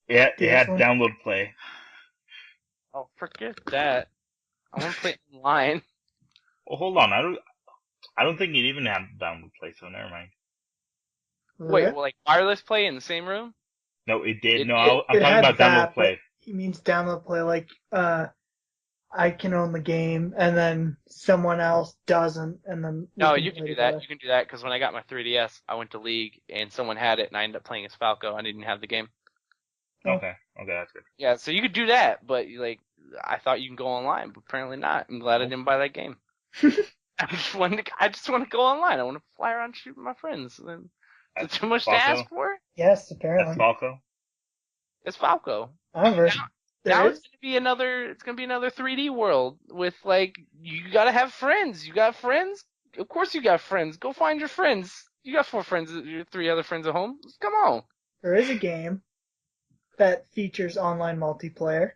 Speaker 2: Yeah, it had
Speaker 3: one?
Speaker 2: download play.
Speaker 4: Oh, forget that. I want to play online.
Speaker 2: Well, hold on. I don't think it even had download play, so never mind.
Speaker 4: Wait, well, like wireless play in the same room?
Speaker 2: No, it did.
Speaker 4: It
Speaker 2: No,
Speaker 4: did.
Speaker 2: I'm talking about download play.
Speaker 3: He means download play, like I can own the game, and then someone else doesn't, and then
Speaker 4: No, you can do that. You can do that because when I got my 3DS, I went to League and someone had it, and I ended up playing as Falco. I didn't have the game.
Speaker 2: Okay, that's good.
Speaker 4: Yeah, so you could do that, but I thought you can go online, but apparently not. I'm glad I didn't buy that game. I just want to go online. I want to fly around shooting my friends. Is it too much to ask for?
Speaker 3: Yes, apparently.
Speaker 2: That's Falco.
Speaker 4: It's Falco.
Speaker 3: However,
Speaker 4: now it's gonna be another 3D world with you gotta have friends. You got friends? Of course you got friends. Go find your friends. You got 4 friends, your 3 other friends at home. Come on.
Speaker 3: There is a game that features online multiplayer,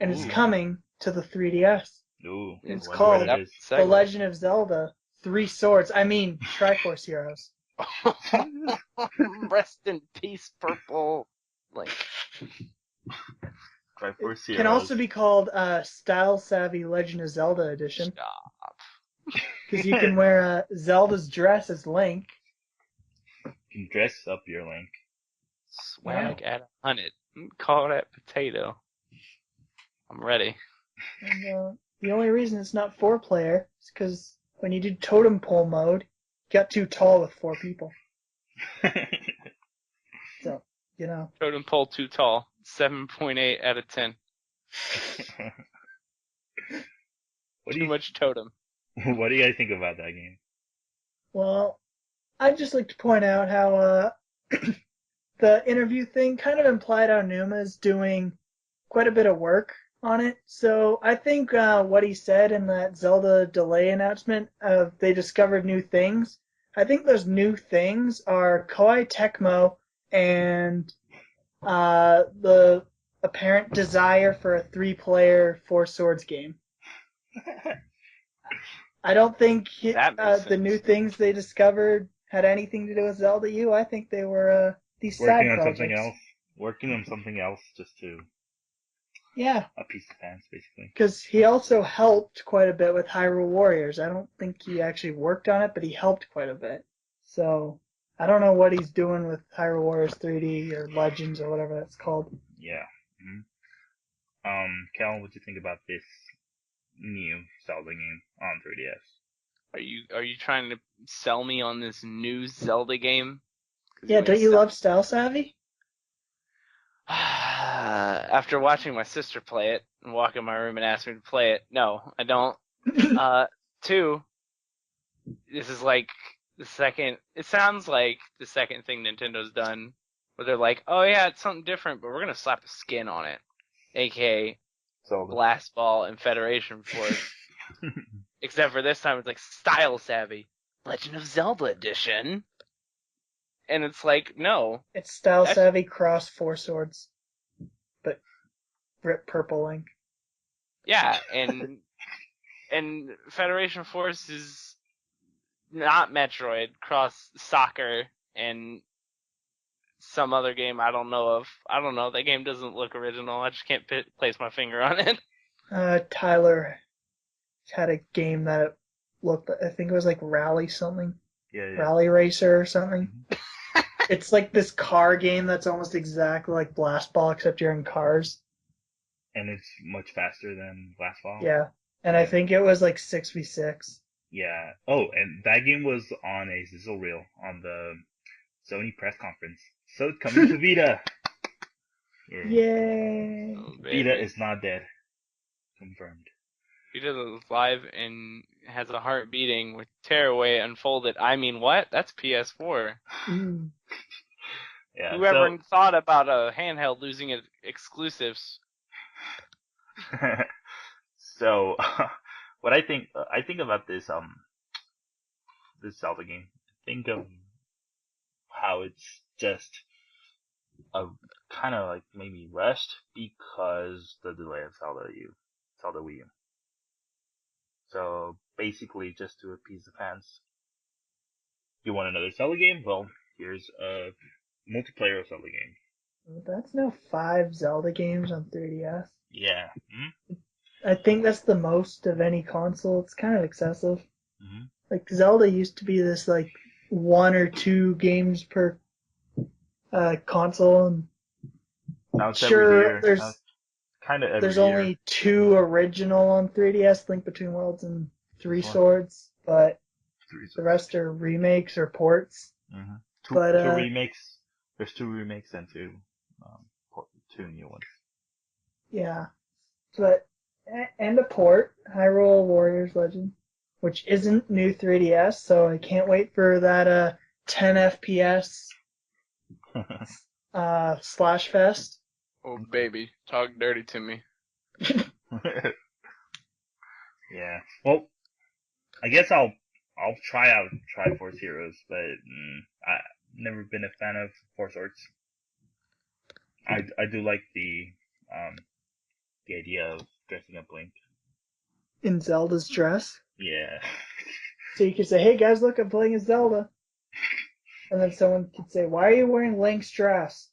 Speaker 3: and it's coming to the 3DS.
Speaker 2: Ooh,
Speaker 3: it's called The Legend of Zelda 3 Swords. I mean, Triforce Heroes.
Speaker 4: Rest in peace, Purple Link.
Speaker 3: It can also be called Style Savvy Legend of Zelda Edition.
Speaker 4: Stop.
Speaker 3: Because you can wear Zelda's dress as Link.
Speaker 2: You can dress up your Link.
Speaker 4: Swag at 100. Call that potato. I'm ready.
Speaker 3: And the only reason it's not 4-player is because when you do totem pole mode, you got too tall with 4 people. So,
Speaker 4: Totem pole too tall. 7.8 out of 10. Too much totem.
Speaker 2: What do you guys think about that game?
Speaker 3: Well, I'd just like to point out how the interview thing kind of implied how Numa's doing quite a bit of work on it. So I think what he said in that Zelda delay announcement of they discovered new things, I think those new things are Koei Tecmo and the apparent desire for a 3-player 4 Swords game. I don't think the new things they discovered had anything to do with Zelda U. I think they were these side projects.
Speaker 2: Working on something else just to appease the fans, basically.
Speaker 3: Because he also helped quite a bit with Hyrule Warriors. I don't think he actually worked on it, but he helped quite a bit. So I don't know what he's doing with Hyrule Warriors 3D or Legends or whatever that's called.
Speaker 2: Yeah. Cal, what do you think about this new Zelda game on 3DS?
Speaker 4: Are you trying to sell me on this new Zelda game?
Speaker 3: Yeah, don't you love Style Savvy?
Speaker 4: After watching my sister play it and walk in my room and ask me to play it, no, I don't. 2, this is like it sounds like the second thing Nintendo's done, where they're like, oh yeah, it's something different, but we're gonna slap a skin on it, aka
Speaker 2: Zelda.
Speaker 4: Blast Ball and Federation Force. Except for this time, it's like Style Savvy, Legend of Zelda Edition, and it's like, no,
Speaker 3: It's Style Savvy cross Four Swords, but purple Link.
Speaker 4: Yeah, and Federation Force is not Metroid, cross Soccer and some other game I don't know of. I don't know. That game doesn't look original. I just can't place my finger on it.
Speaker 3: Tyler had a game that looked, I think it was like Rally something.
Speaker 2: Yeah.
Speaker 3: Rally Racer or something. Mm-hmm. It's like this car game that's almost exactly like Blast Ball, except you're in cars.
Speaker 2: And it's much faster than Blast Ball.
Speaker 3: Yeah. And I think it was like 6v6.
Speaker 2: Yeah. Oh, and that game was on a sizzle reel on the Sony press conference. So it's coming to Vita. Yeah.
Speaker 3: Yay!
Speaker 4: Oh,
Speaker 2: Vita is not dead. Confirmed.
Speaker 4: Vita is live and has a heart beating with Tearaway Unfolded. I mean, what? That's PS4.
Speaker 3: Mm.
Speaker 2: Yeah.
Speaker 4: Whoever thought about a handheld losing its exclusives?
Speaker 2: So, what I think about this Zelda game. Think of how it's just a kind of like maybe rushed because the delay of Zelda Wii U. So basically, just to appease the fans. You want another Zelda game? Well, here's a multiplayer Zelda game.
Speaker 3: That's now 5 Zelda games on 3DS.
Speaker 2: Yeah. Mm-hmm.
Speaker 3: I think that's the most of any console. It's kind of excessive.
Speaker 2: Mm-hmm.
Speaker 3: Like Zelda used to be this like 1 or 2 games per console, and
Speaker 2: now it's
Speaker 3: sure there's
Speaker 2: kind of
Speaker 3: there's only 2 original on 3DS, Link Between Worlds and Three Swords, but the rest are remakes or ports.
Speaker 2: Mm-hmm. Two remakes. There's 2 remakes and 2 new ones.
Speaker 3: Yeah, but and a port, Hyrule Warriors Legend, which isn't new 3DS, so I can't wait for that 10 FPS Slash Fest.
Speaker 4: Oh baby, talk dirty to me.
Speaker 2: Yeah. Well, I guess I'll try out Triforce Heroes, but I've never been a fan of Four Swords. I do like the idea of dressing up Link
Speaker 3: in Zelda's dress.
Speaker 2: Yeah.
Speaker 3: So you could say, "Hey guys, look, I'm playing as Zelda," and then someone could say, "Why are you wearing Link's dress?"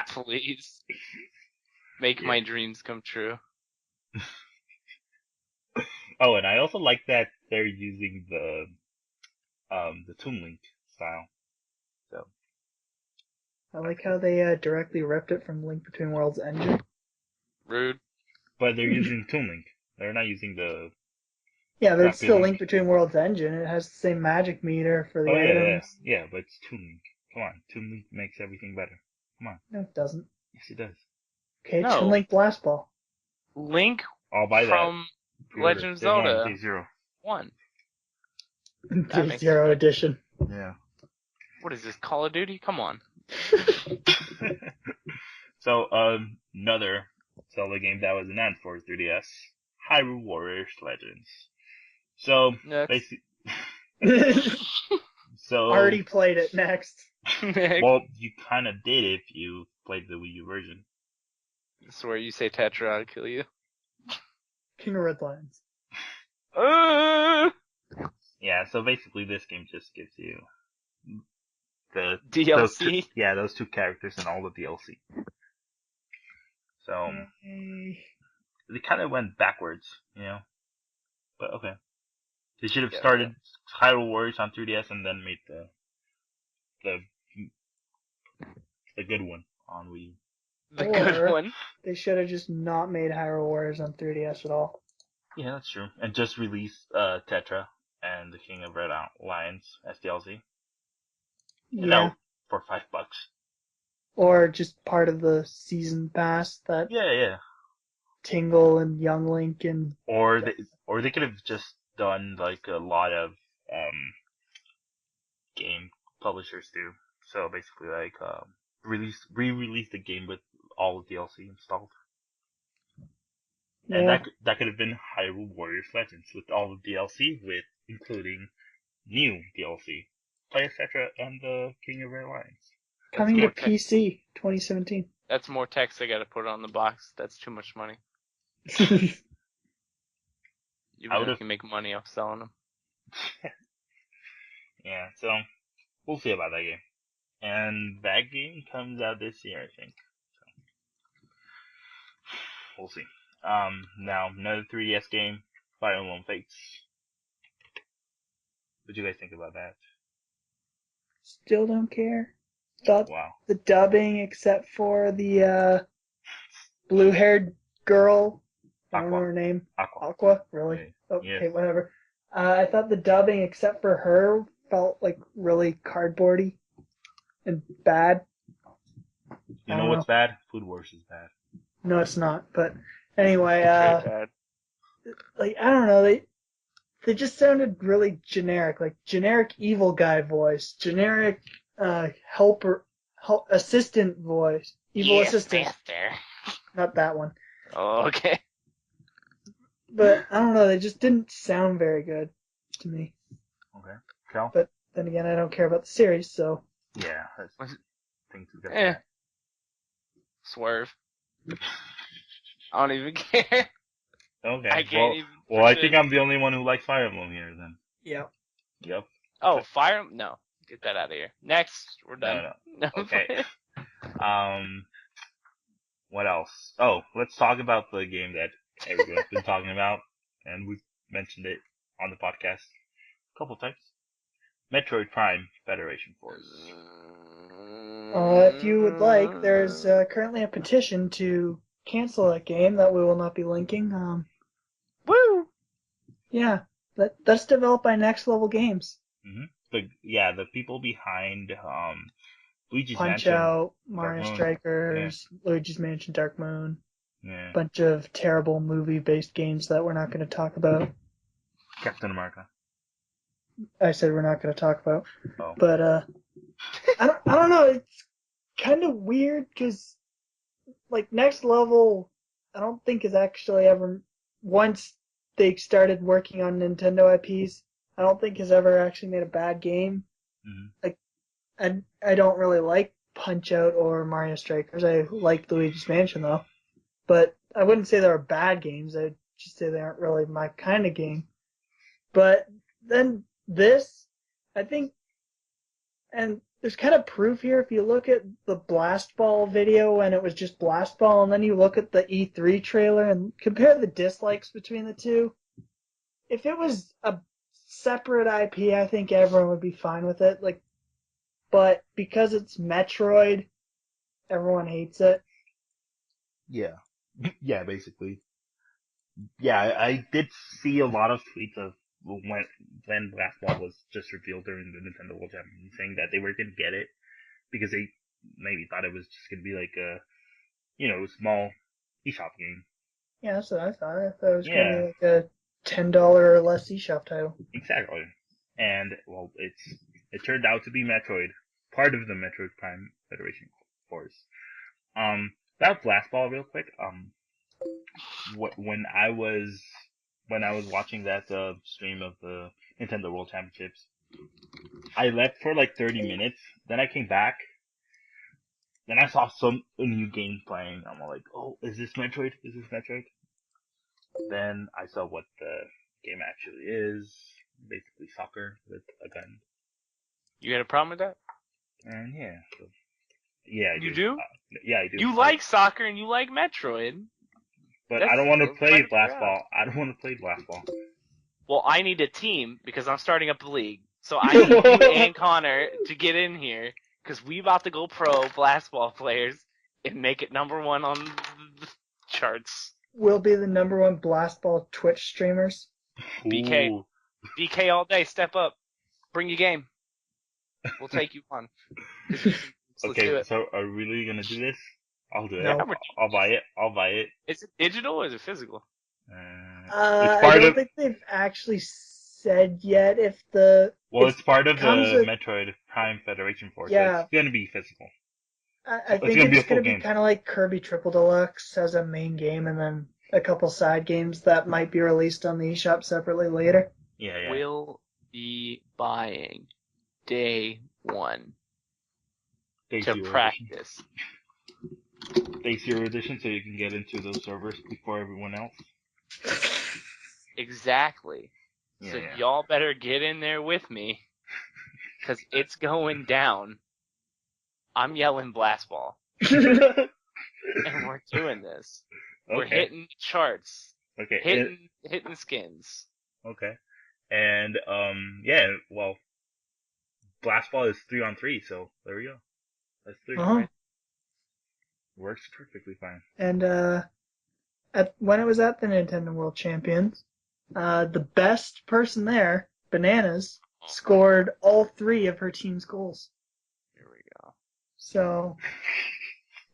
Speaker 4: Please make my dreams come true.
Speaker 2: Oh, and I also like that they're using the Toon Link style. So
Speaker 3: I like how they directly ripped it from Link Between Worlds engine.
Speaker 4: Rude.
Speaker 2: But they're using Toon Link. They're not using the.
Speaker 3: Yeah, but it's still Link Between Worlds engine. It has the same magic meter for the items.
Speaker 2: Yeah, but it's Toon Link. Come on, Toon Link makes everything better. Come on.
Speaker 3: No, it doesn't.
Speaker 2: Yes, it does.
Speaker 3: Okay, no. Toon Link Blast Ball.
Speaker 4: Link
Speaker 2: I'll buy
Speaker 4: from Legend of Zelda
Speaker 2: Day Zero.
Speaker 4: 1.
Speaker 3: Day Zero edition.
Speaker 2: Yeah.
Speaker 4: What is this, Call of Duty? Come on.
Speaker 2: So, another Zelda game that was announced for 3DS, Hyrule Warriors Legends. So, basically,
Speaker 3: already played it. Next.
Speaker 2: Well, you kind of did if you played the Wii U version.
Speaker 4: I swear you say Tetra, I'll kill you.
Speaker 3: King of Redlands.
Speaker 2: Yeah, so basically this game just gives you the
Speaker 4: DLC.
Speaker 2: Those 2 characters and all the DLC. So they kind of went backwards, you know. But okay, they should have started Hyrule Warriors on 3DS and then made the good one on Wii U.
Speaker 4: The good one.
Speaker 3: They should have just not made Hyrule Warriors on 3DS at all.
Speaker 2: Yeah, that's true. And just release Tetra and the King of Red Lions as DLC.
Speaker 3: Yeah.
Speaker 2: For $5.
Speaker 3: Or just part of the season pass that.
Speaker 2: Yeah.
Speaker 3: Tingle and Young Link and.
Speaker 2: Or they could have just done like a lot of game publishers do. So basically, like re-release the game with all the DLC installed. And
Speaker 3: Yeah.
Speaker 2: that could have been Hyrule Warriors Legends with all the DLC, with including new DLC, etc., and the King of Airlines.
Speaker 3: Coming to PC 2017.
Speaker 4: That's more text they gotta put on the box. That's too much money. You can make money off selling them.
Speaker 2: Yeah, so we'll see about that game. And that game comes out this year, I think. So we'll see. Now another 3DS game, Fire Emblem Fates. What do you guys think about that?
Speaker 3: Still don't care. Thought
Speaker 2: Wow.
Speaker 3: the dubbing, except for the blue-haired girl. I don't know her name. Aqua? Really?
Speaker 2: Yeah.
Speaker 3: Okay,
Speaker 2: Yes.
Speaker 3: whatever. I thought the dubbing, except for her, felt like really cardboardy and bad.
Speaker 2: You know what's bad? Food Wars is bad.
Speaker 3: No, it's not. But anyway,
Speaker 4: Bad.
Speaker 3: like I don't know, they just sounded really generic, like generic evil guy voice, generic assistant voice, evil assistant.
Speaker 4: Master.
Speaker 3: Not that one.
Speaker 4: Oh, okay.
Speaker 3: But I don't know, they just didn't sound very good to me.
Speaker 2: Okay. Cal?
Speaker 3: But then again, I don't care about the series, so.
Speaker 2: Yeah, that's things to get
Speaker 4: Eh. Swerve. I don't even care.
Speaker 2: Okay.
Speaker 4: I can't even.
Speaker 2: Well, I think I'm the only one who likes Fire Emblem here then.
Speaker 3: Yeah.
Speaker 2: Yep.
Speaker 4: Oh, Fire? No. Get that out of here. Next. We're done.
Speaker 2: No. Okay. What else? Oh, let's talk about the game that everyone's been talking about, and we've mentioned it on the podcast a couple times. Metroid Prime Federation Force.
Speaker 3: If you would like, there's currently a petition to cancel that game that we will not be linking.
Speaker 4: Woo!
Speaker 3: Yeah, that's developed by Next Level Games.
Speaker 2: Mm-hmm. The people behind Luigi's
Speaker 3: Punch
Speaker 2: Mansion,
Speaker 3: Out, Mario
Speaker 2: Dark Moon.
Speaker 3: Strikers, Luigi's Mansion, Dark Moon.
Speaker 2: Yeah.
Speaker 3: Bunch of terrible movie-based games that we're not going to talk about.
Speaker 2: Captain America.
Speaker 3: I said we're not going to talk about.
Speaker 2: Oh.
Speaker 3: But I don't know. It's kind of weird because like Next Level, I don't think is actually ever, once they started working on Nintendo IPs, I don't think has ever actually made a bad game.
Speaker 2: Mm-hmm.
Speaker 3: Like I don't really like Punch Out or Mario Strikers. I like Luigi's Mansion though, but I wouldn't say they're bad games. I'd just say they aren't really my kind of game. But then this, I think, and there's kind of proof here if you look at the Blast Ball video and it was just Blast Ball, and then you look at the E3 trailer and compare the dislikes between the two. If it was a separate IP, I think everyone would be fine with it. Like, but because it's Metroid, everyone hates it.
Speaker 2: Yeah. Yeah, basically. Yeah, I did see a lot of tweets of when Blast Ball was just revealed during the Nintendo World Championship saying that they were going to get it because they maybe thought it was just going to be like a, small eShop game.
Speaker 3: Yeah, that's what I thought. I thought it was going to be like a $10 or less eShop title.
Speaker 2: Exactly. And, well, it turned out to be Metroid, part of the Metroid Prime Federation Force. About Blast Ball real quick, when I was watching that stream of the Nintendo World Championships, I left for like 30 minutes. Then I came back. Then I saw a new game playing. I'm like, oh, is this Metroid? Is this Metroid? Then I saw what the game actually is. Basically soccer with a gun.
Speaker 4: You had a problem with that?
Speaker 2: And yeah. So, yeah, I
Speaker 4: You do?
Speaker 2: Yeah, I do.
Speaker 4: You like soccer and you like Metroid.
Speaker 2: But I don't want to play Blast Ball. I don't want to play Blast Ball.
Speaker 4: Well, I need a team because I'm starting up the league. So I need you and Conor to get in here because we about to go pro Blast Ball players and make it number one on the charts.
Speaker 3: We'll be the number one Blast Ball Twitch streamers.
Speaker 4: BK.
Speaker 2: Ooh.
Speaker 4: BK all day. Step up. Bring your game. We'll take you on.
Speaker 2: Okay, so are we really gonna do this? I'll do it.
Speaker 3: No.
Speaker 2: I'll buy it.
Speaker 4: Is it digital or is it physical?
Speaker 3: I don't think they've actually said yet if the.
Speaker 2: Well, it's part of
Speaker 3: comes
Speaker 2: the
Speaker 3: with-
Speaker 2: Metroid Prime Federation Force.
Speaker 3: Yeah.
Speaker 2: So it's going to be physical.
Speaker 3: I
Speaker 2: It's
Speaker 3: think
Speaker 2: gonna be
Speaker 3: it's
Speaker 2: a full
Speaker 3: going to be
Speaker 2: game.
Speaker 3: kind of like Kirby Triple Deluxe as a main game, and then a couple side games that might be released on the eShop separately later.
Speaker 2: Yeah.
Speaker 1: Will be buying day 1
Speaker 2: Day
Speaker 1: to
Speaker 2: 0
Speaker 1: practice.
Speaker 2: edition. Day 0 edition, so you can get into those servers before everyone else.
Speaker 1: Exactly.
Speaker 2: Yeah,
Speaker 1: So
Speaker 2: yeah.
Speaker 1: y'all better get in there with me, because it's going down. I'm yelling blast ball, and we're doing this. We're
Speaker 2: Okay.
Speaker 1: hitting charts,
Speaker 2: Okay.
Speaker 1: hitting skins.
Speaker 2: Okay. And yeah. Well, Blast Ball is 3-on-3, so there we go. That's 3.
Speaker 3: Uh-huh.
Speaker 2: Works perfectly fine.
Speaker 3: And when it was at the Nintendo World Champions, the best person there, Bananas, scored all 3 of her team's goals.
Speaker 1: Here we go.
Speaker 3: So,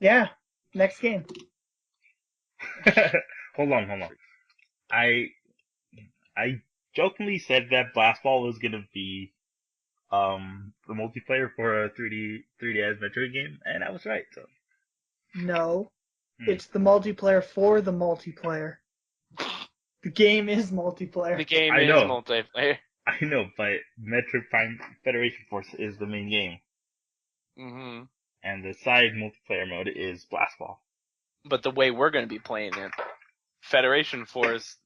Speaker 3: yeah, next game.
Speaker 2: Hold on. I jokingly said that Blast Ball was gonna be the multiplayer for a 3DS Metroid game, and I was right. So
Speaker 3: No, it's the multiplayer for the multiplayer. The game is multiplayer.
Speaker 1: The game
Speaker 2: I
Speaker 1: is
Speaker 2: know.
Speaker 1: multiplayer.
Speaker 2: I know, but Metroid Prime Federation Force is the main game,
Speaker 1: hmm
Speaker 2: and the side multiplayer mode is Blast Ball.
Speaker 1: But the way we're going to be playing it, Federation Force,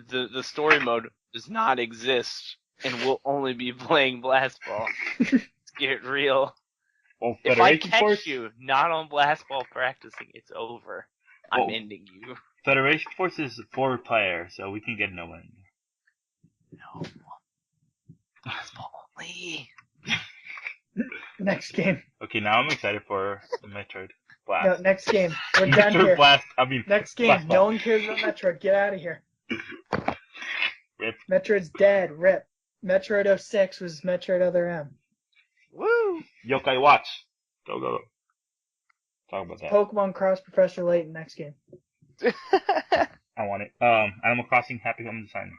Speaker 1: the story mode does not exist, and we'll only be playing Blast Ball. Let's get real.
Speaker 2: Well,
Speaker 1: If I
Speaker 2: Federation
Speaker 1: catch
Speaker 2: Force,
Speaker 1: you not on Blast Ball practicing, it's over. I'm
Speaker 2: Oh.
Speaker 1: ending you.
Speaker 2: Federation Force is 4-player, so we can get no one.
Speaker 1: No. Blast Ball only.
Speaker 3: Next game.
Speaker 2: Okay, now I'm excited for Metroid Blast.
Speaker 3: No, next game. We're done
Speaker 2: Metroid
Speaker 3: here.
Speaker 2: Blast.
Speaker 3: Next game.
Speaker 2: Blast Ball.
Speaker 3: No one cares about Metroid. Get out of here.
Speaker 2: Rip.
Speaker 3: Metroid's dead. Rip. Metroid 06 was Metroid Other M.
Speaker 1: Woo!
Speaker 2: Yokai Watch. Go. Talk about that.
Speaker 3: Pokemon Cross Professor Layton. Next game.
Speaker 2: I want it. Animal Crossing Happy Home Design.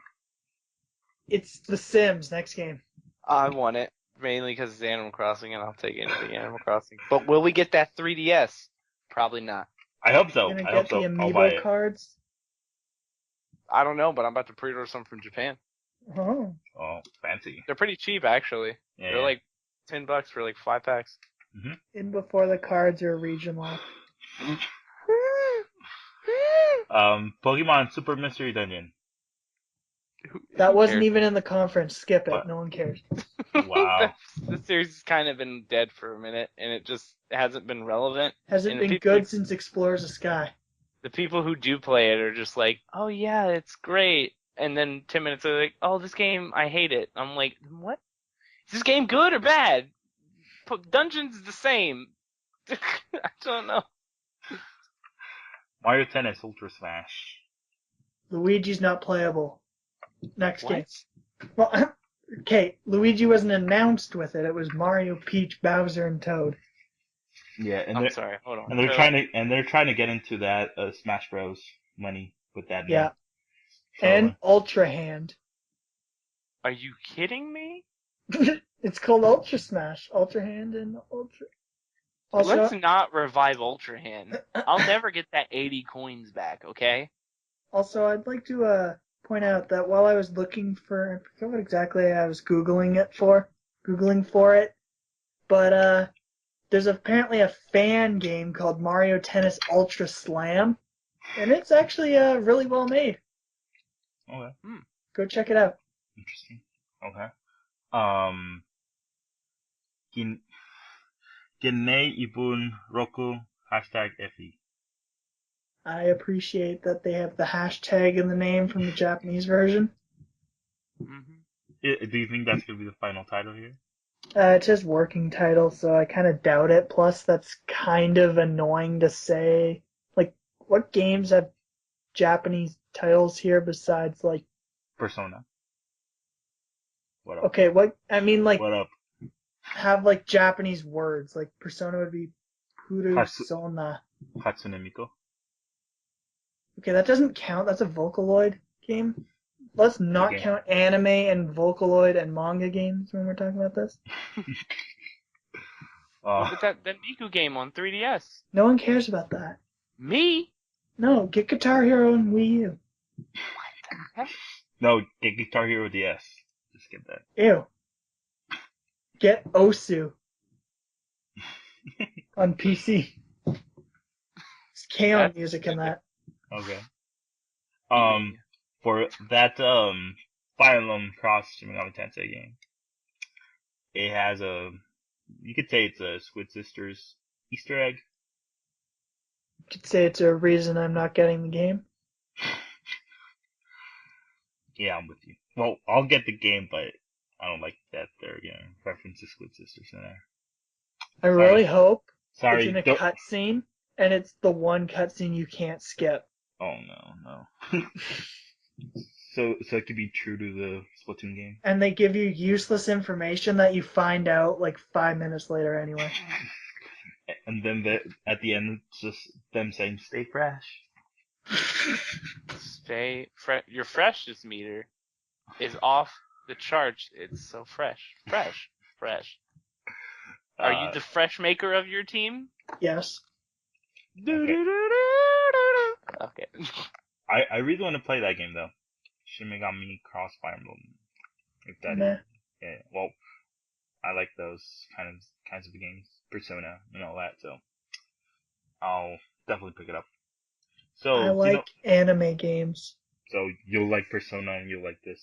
Speaker 3: It's The Sims. Next game.
Speaker 1: I want it, mainly because it's Animal Crossing, and I'll take anything Animal Crossing. But will we get that 3DS? Probably not.
Speaker 2: I hope so.
Speaker 3: You're
Speaker 2: I
Speaker 3: gonna
Speaker 2: hope
Speaker 3: get
Speaker 2: so.
Speaker 3: the
Speaker 2: I'll buy
Speaker 3: amiibo
Speaker 2: it.
Speaker 3: cards.
Speaker 1: I don't know, but I'm about to pre-order some from Japan.
Speaker 3: Oh.
Speaker 2: Oh, fancy.
Speaker 1: They're pretty cheap, actually.
Speaker 2: Yeah.
Speaker 1: They're like $10 for like 5 packs.
Speaker 3: In before the cards are regional.
Speaker 2: Pokemon Super Mystery Dungeon.
Speaker 3: That wasn't even in the conference. Skip it.
Speaker 2: What?
Speaker 3: No one cares.
Speaker 2: Wow.
Speaker 1: The series has kind of been dead for a minute, and it just hasn't been relevant.
Speaker 3: Hasn't
Speaker 1: And the
Speaker 3: been
Speaker 1: people-
Speaker 3: good since Explorers the Sky.
Speaker 1: The people who do play it are just like, oh yeah, it's great. And then 10 minutes later, like, oh, this game, I hate it. I'm like, what? Is this game good or bad? Dungeons the same. I don't know.
Speaker 2: Mario Tennis Ultra Smash.
Speaker 3: Luigi's not playable. Next
Speaker 1: What?
Speaker 3: game. Well, okay, Luigi wasn't announced with it. It was Mario, Peach, Bowser, and Toad.
Speaker 2: Yeah, and
Speaker 1: I'm
Speaker 2: they're
Speaker 1: sorry, hold on.
Speaker 2: and they're trying to get into that Smash Bros money with that.
Speaker 3: Yeah.
Speaker 2: So,
Speaker 3: And Ultra Hand.
Speaker 1: Are you kidding me?
Speaker 3: It's called Ultra Smash. Ultra Hand and Ultra. Also,
Speaker 1: Let's not revive Ultra Hand. I'll never get that 80 coins back, okay?
Speaker 3: Also, I'd like to point out that while I was looking for, I forget what exactly I was googling for it, but there's apparently a fan game called Mario Tennis Ultra Slam, and it's actually really well made.
Speaker 2: okay,
Speaker 3: Go check it out.
Speaker 2: interesting. Okay. Gennei Ibun Roku #FE.
Speaker 3: I appreciate that they have the hashtag in the name from the Japanese version.
Speaker 1: Mm-hmm.
Speaker 2: Do you think that's gonna be the final title here?
Speaker 3: It says working title, so I kind of doubt it. Plus, that's kind of annoying to say. Like, what games have Japanese titles here besides, like,
Speaker 2: Persona. What up?
Speaker 3: okay, what, I mean, like,
Speaker 2: What up?
Speaker 3: have, like, Japanese words. Like, Persona would be Persona.
Speaker 2: Hatsune Miku.
Speaker 3: Okay, that doesn't count. That's a Vocaloid game. let's not
Speaker 2: Okay.
Speaker 3: count anime and Vocaloid and manga games when we're talking about this.
Speaker 1: But that Miku game on 3DS.
Speaker 3: No one cares about that.
Speaker 1: Me?
Speaker 3: No, get Guitar Hero and Wii U.
Speaker 2: No, get Guitar Hero DS. Just get that.
Speaker 3: Ew. Get Osu on PC. It's K-On
Speaker 1: That's
Speaker 3: music in that.
Speaker 2: Okay. For that Fire Emblem Cross Shin Megami Tensei game, it has you could say it's a Squid Sisters Easter egg.
Speaker 3: You could say it's a reason I'm not getting the game.
Speaker 2: Yeah, I'm with you. Well, I'll get the game, but I don't like that they're getting reference to Squid Sisters in there.
Speaker 3: I really hope
Speaker 2: Sorry,
Speaker 3: it's in a
Speaker 2: don't.
Speaker 3: cutscene, and it's the one cutscene you can't skip.
Speaker 2: Oh no. So it could be true to the Splatoon game.
Speaker 3: And they give you useless information that you find out like 5 minutes later anyway.
Speaker 2: And then at the end, it's just them saying "Stay fresh."
Speaker 1: Stay fresh. Your freshness meter is off the charts. It's so fresh. Fresh. Are you the fresh maker of your team?
Speaker 3: Yes.
Speaker 1: Okay.
Speaker 2: I really want to play that game though. Shin Megami Cross Fire Emblem. If that
Speaker 3: Meh.
Speaker 2: is, yeah. Well, I like those kinds of games, Persona and all that. So I'll definitely pick it up. So
Speaker 3: I like anime games.
Speaker 2: So you'll like Persona and you'll like this.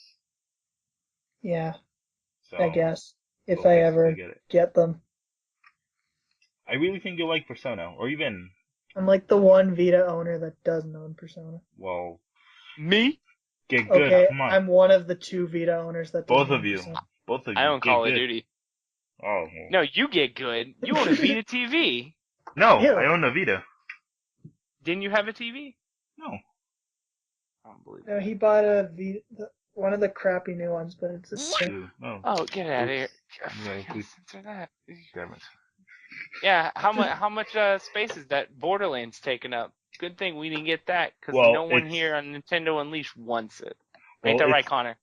Speaker 3: Yeah,
Speaker 2: So
Speaker 3: I guess. If
Speaker 2: we'll
Speaker 3: I
Speaker 2: basically
Speaker 3: ever get them.
Speaker 2: I really think you'll like Persona, or even.
Speaker 3: I'm like the one Vita owner that doesn't own Persona.
Speaker 2: Well,
Speaker 1: Me?
Speaker 2: get good.
Speaker 3: Okay,
Speaker 2: Come on.
Speaker 3: I'm one of the 2 Vita owners that doesn't
Speaker 2: Both
Speaker 3: own
Speaker 2: of you.
Speaker 3: Persona.
Speaker 2: Both of you.
Speaker 1: I own
Speaker 2: get
Speaker 1: Call of
Speaker 2: good.
Speaker 1: Duty.
Speaker 2: Oh. Well.
Speaker 1: No, you get good. You own a Vita TV.
Speaker 2: No,
Speaker 3: Ew.
Speaker 2: I own a Vita.
Speaker 1: Didn't you have a TV?
Speaker 2: No.
Speaker 1: I don't believe
Speaker 3: No,
Speaker 1: it.
Speaker 3: he bought a Vita, one of the crappy new ones, but it's a
Speaker 2: Oh.
Speaker 1: Oh, get out of here.
Speaker 2: Yeah, please.
Speaker 1: Censor that.
Speaker 2: Damn it.
Speaker 1: Yeah, how much space is that Borderlands taking up? Good thing we didn't get that, because
Speaker 2: Well,
Speaker 1: no one
Speaker 2: it's-
Speaker 1: here on Nintendo Unleashed wants it.
Speaker 2: Well,
Speaker 1: Ain't that right,
Speaker 2: it's-
Speaker 1: Connor?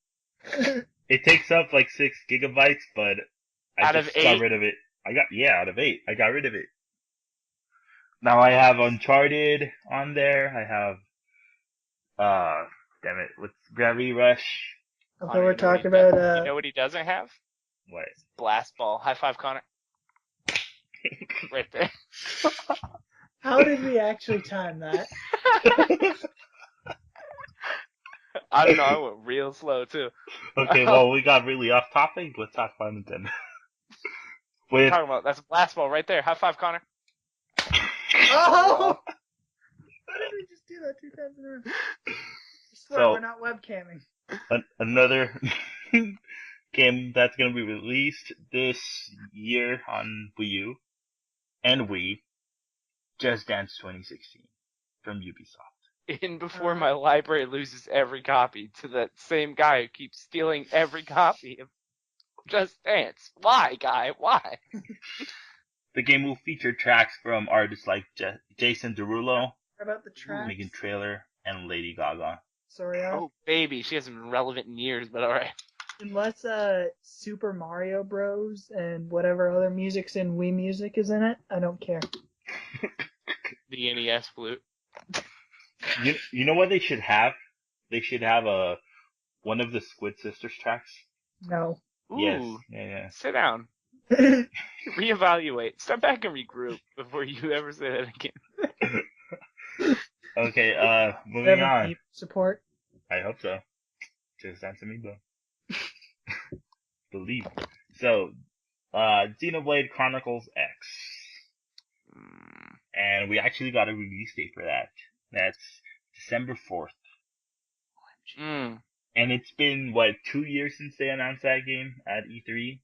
Speaker 2: It takes up like 6 gigabytes, but I
Speaker 1: Out
Speaker 2: just
Speaker 1: of
Speaker 2: got
Speaker 1: 8?
Speaker 2: rid of it. Out of 8. I got rid of it. Now I have Uncharted on there. I have damn it, what's Gravity Rush?
Speaker 3: I thought
Speaker 1: Connor,
Speaker 3: we're
Speaker 1: you know what
Speaker 3: talking
Speaker 1: he does-
Speaker 3: about
Speaker 1: You know what he doesn't have?
Speaker 2: What?
Speaker 1: Blast Ball. High five, Connor. Right there.
Speaker 3: how did we actually time that?
Speaker 1: I don't know, I went real slow, too.
Speaker 2: Okay, well, we got really off topic. Let's talk about Nintendo.
Speaker 1: What are you
Speaker 2: With
Speaker 1: talking about? That's Blast Ball right there. High five, Connor.
Speaker 3: Oh! Why did we just do that 2 times in a row? I swear,
Speaker 2: So-
Speaker 3: we're not webcamming.
Speaker 2: another game that's going to be released this year on Wii U and Wii, Just Dance 2016 from Ubisoft.
Speaker 1: In before my library loses every copy to that same guy who keeps stealing every copy of Just Dance. Why, guy? Why?
Speaker 2: The game will feature tracks from artists like Jason Derulo,
Speaker 3: How about the tracks?
Speaker 2: Megan Traylor, and Lady Gaga.
Speaker 3: Sorry,
Speaker 1: Oh, baby. She hasn't been relevant in years, but alright.
Speaker 3: unless Super Mario Bros. And whatever other music's in Wii Music is in it, I don't care.
Speaker 1: The NES flute.
Speaker 2: You know what they should have? They should have one of the Squid Sisters tracks.
Speaker 3: No.
Speaker 1: Ooh.
Speaker 2: Yes. Yeah.
Speaker 1: Sit down. Reevaluate. Step back and regroup before you ever say that again.
Speaker 2: Okay, moving
Speaker 3: Seven
Speaker 2: on.
Speaker 3: Deep support.
Speaker 2: I hope so. Just answer me, bro. Believe. So, Xenoblade Chronicles X. And we actually got a release date for that. That's December 4th.
Speaker 1: Mm.
Speaker 2: And it's been, 2 years since they announced that game at E3?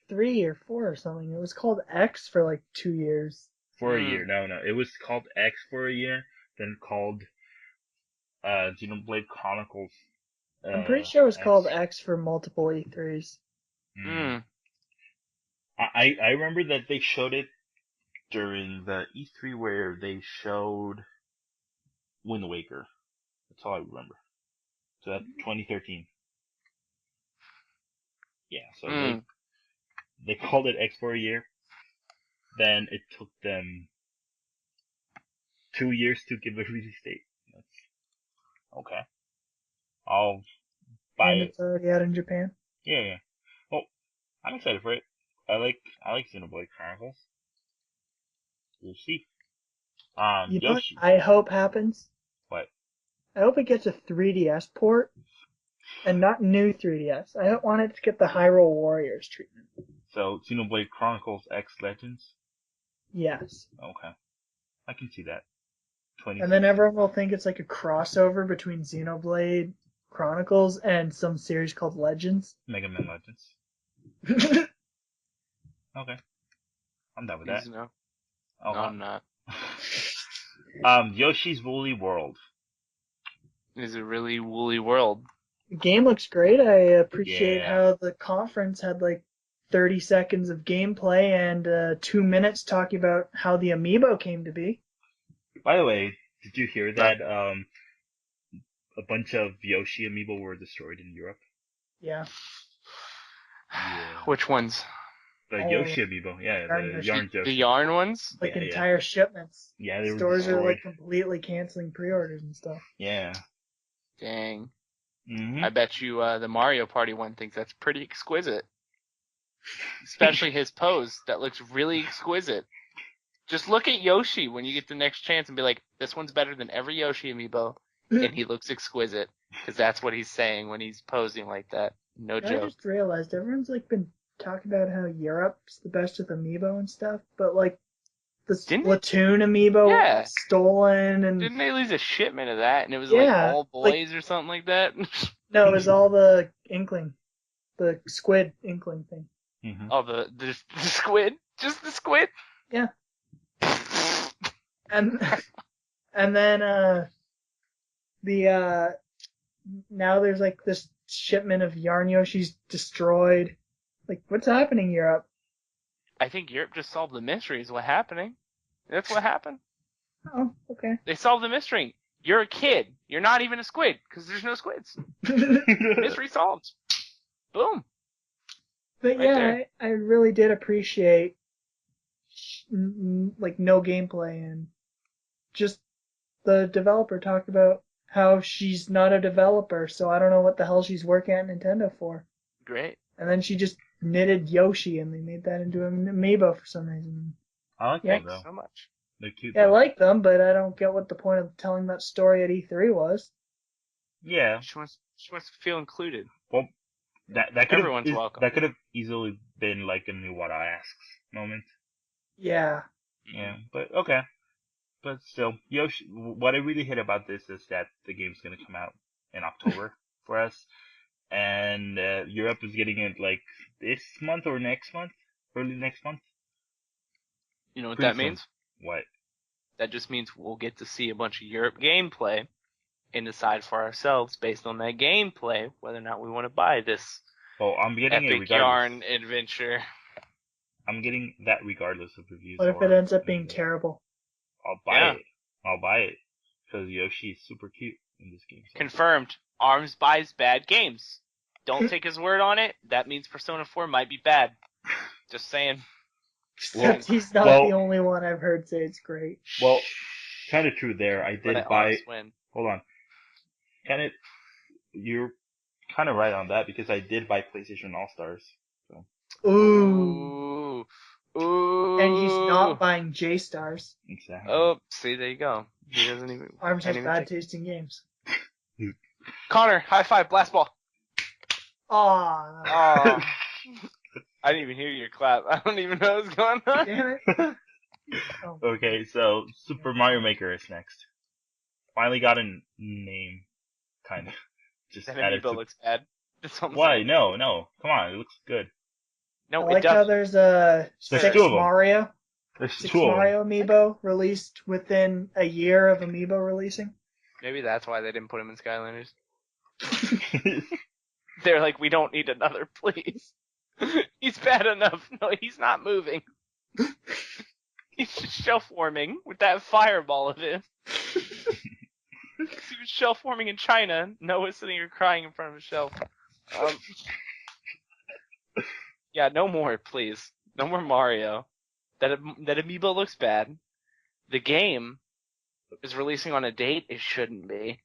Speaker 3: 3 or 4 or something. It was called X for like 2 years.
Speaker 2: For a year. No. It was called X for a year, then called Xenoblade Chronicles.
Speaker 3: I'm pretty sure it was
Speaker 2: X.
Speaker 3: called X for multiple E3s.
Speaker 1: Mm.
Speaker 2: I remember that they showed it during the E3 where they showed Wind Waker. That's all I remember. So that's 2013. Yeah, so
Speaker 1: Mm.
Speaker 2: they called it X for a year. Then it took them 2 years to give a release date. That's okay. I'll buy
Speaker 3: And
Speaker 2: it.
Speaker 3: it's already out in Japan.
Speaker 2: Yeah. Well, I'm excited for it. I like Xenoblade Chronicles. We'll see.
Speaker 3: You know what
Speaker 2: Yoshi.
Speaker 3: I hope happens?
Speaker 2: What?
Speaker 3: I hope it gets a 3DS port, and not new 3DS. I don't want it to get the Hyrule Warriors treatment.
Speaker 2: So Xenoblade Chronicles X Legends.
Speaker 3: Yes.
Speaker 2: Okay, I can see that.
Speaker 3: And then
Speaker 2: 2016.
Speaker 3: everyone will think it's like a crossover between Xenoblade Chronicles and some series called Legends.
Speaker 2: Mega Man Legends. Okay, I'm done with that.
Speaker 1: Please no.
Speaker 2: Oh,
Speaker 1: No, I'm not.
Speaker 2: Yoshi's Woolly World.
Speaker 1: It's a really woolly world.
Speaker 3: The game looks great. I appreciate
Speaker 2: Yeah.
Speaker 3: how the conference had like 30 seconds of gameplay and 2 minutes talking about how the amiibo came to be.
Speaker 2: By the way, did you hear that a bunch of Yoshi amiibo were destroyed in Europe?
Speaker 3: Yeah.
Speaker 2: Yeah.
Speaker 1: Which ones?
Speaker 2: The
Speaker 3: Oh,
Speaker 2: Yoshi amiibo, yeah,
Speaker 3: Yarn
Speaker 2: the
Speaker 3: Yoshi.
Speaker 2: Yarn Yoshi.
Speaker 1: The yarn ones?
Speaker 3: Like
Speaker 2: Yeah.
Speaker 3: entire shipments.
Speaker 2: Yeah, they were
Speaker 3: Stores are
Speaker 2: destroyed.
Speaker 3: like completely canceling pre-orders and stuff.
Speaker 2: Yeah.
Speaker 1: Dang.
Speaker 2: Mm-hmm.
Speaker 1: I bet you the Mario Party one thinks that's pretty exquisite. Especially his pose. That looks really exquisite. Just look at Yoshi when you get the next chance and be like, this one's better than every Yoshi amiibo, and he looks exquisite. Because that's what he's saying when he's posing like that. No
Speaker 3: I
Speaker 1: joke.
Speaker 3: just realized everyone's like been talking about how Europe's the best with amiibo and stuff, but like the
Speaker 1: Didn't they?
Speaker 3: Splatoon amiibo
Speaker 1: Yeah.
Speaker 3: was stolen and
Speaker 1: Didn't they lose a shipment of that? And it was
Speaker 3: Yeah,
Speaker 1: like all
Speaker 3: like-
Speaker 1: boys or something like that?
Speaker 3: no, it was all the Inkling, the squid Inkling thing.
Speaker 2: Mm-hmm.
Speaker 1: Oh, the squid? Just the squid?
Speaker 3: Yeah. And then now there's like this shipment of Yarn Yoshi's destroyed. Like, what's happening, Europe?
Speaker 1: I think Europe just solved the mystery is what's happening. That's what happened.
Speaker 3: Oh, okay.
Speaker 1: They solved the mystery. You're a kid. You're not even a squid, because there's no squids. Mystery solved. Boom.
Speaker 3: But
Speaker 1: Right
Speaker 3: yeah,
Speaker 1: there.
Speaker 3: I really did appreciate like no gameplay and just the developer talked about how she's not a developer, so I don't know what the hell she's working at Nintendo for.
Speaker 1: Great.
Speaker 3: And then she just knitted Yoshi and they made that into an amiibo for some reason.
Speaker 2: I like
Speaker 3: Yeah.
Speaker 2: them though.
Speaker 1: Thanks so much.
Speaker 2: They're cute.
Speaker 3: Yeah, I
Speaker 2: though.
Speaker 3: like them, but I don't get what the point of telling that story at E3 was.
Speaker 2: Yeah.
Speaker 1: She wants to feel included.
Speaker 2: Well, that could
Speaker 1: Everyone's welcome.
Speaker 2: That could have easily been like a Nuwata asks moment.
Speaker 3: Yeah.
Speaker 2: Yeah, but okay. But still, Yoshi. What I really hate about this is that the game's gonna come out in October for us, and Europe is getting it like this month or next month, early next month.
Speaker 1: You know what
Speaker 2: Pretty
Speaker 1: that
Speaker 2: soon.
Speaker 1: means?
Speaker 2: What?
Speaker 1: That just means we'll get to see a bunch of Europe gameplay and decide for ourselves based on that gameplay whether or not we want to buy this
Speaker 2: Oh, I'm getting it
Speaker 1: epic
Speaker 2: regardless.
Speaker 1: yarn adventure.
Speaker 2: I'm getting that regardless of reviews.
Speaker 3: What if it ends up being terrible?
Speaker 2: I'll buy
Speaker 1: Yeah.
Speaker 2: it. I'll buy it because Yoshi is super cute in this game. So.
Speaker 1: Confirmed. Arms buys bad games. Don't take his word on it. That means Persona 4 might be bad. Just saying.
Speaker 3: Except he's not
Speaker 2: well-
Speaker 3: the only one I've heard say it's great.
Speaker 2: Well, kind of true there. I did
Speaker 1: Let
Speaker 2: buy.
Speaker 1: Arms win.
Speaker 2: Hold on. You're kind of right on that because I did buy PlayStation All Stars.
Speaker 3: Ooh.
Speaker 1: Ooh.
Speaker 3: And he's not buying J-Stars.
Speaker 2: Exactly.
Speaker 1: Oh, see, there you go. He doesn't even.
Speaker 3: Arms
Speaker 1: can't
Speaker 3: has
Speaker 1: even
Speaker 3: bad
Speaker 1: take-
Speaker 3: tasting games.
Speaker 1: Connor, high five, blast ball.
Speaker 3: Aw.
Speaker 1: Aw. I didn't even hear your clap. I don't even know what's going on.
Speaker 3: Damn it. Oh.
Speaker 2: Okay, so Super Mario Maker is next. Finally got a name, kind of. Just
Speaker 1: That
Speaker 2: added.
Speaker 1: amiibo looks bad. That's what I'm
Speaker 2: Why?
Speaker 1: saying.
Speaker 2: No. Come on, it looks good.
Speaker 1: No,
Speaker 3: I
Speaker 1: it
Speaker 3: like how
Speaker 1: doesn't.
Speaker 3: there's
Speaker 2: There's
Speaker 3: 6
Speaker 2: two of 'em.
Speaker 3: Mario.
Speaker 2: There's
Speaker 3: 6
Speaker 2: two of 'em.
Speaker 3: Mario amiibo released within a year of amiibo releasing.
Speaker 1: Maybe that's why they didn't put him in Skylanders. They're like, we don't need another, please. He's bad enough. No, he's not moving. He's just shelf warming with that fireball of his. He was shell forming in China. Noah's sitting here crying in front of a shelf. Yeah, no more, please. No more Mario. That amiibo looks bad. The game is releasing on a date it shouldn't be.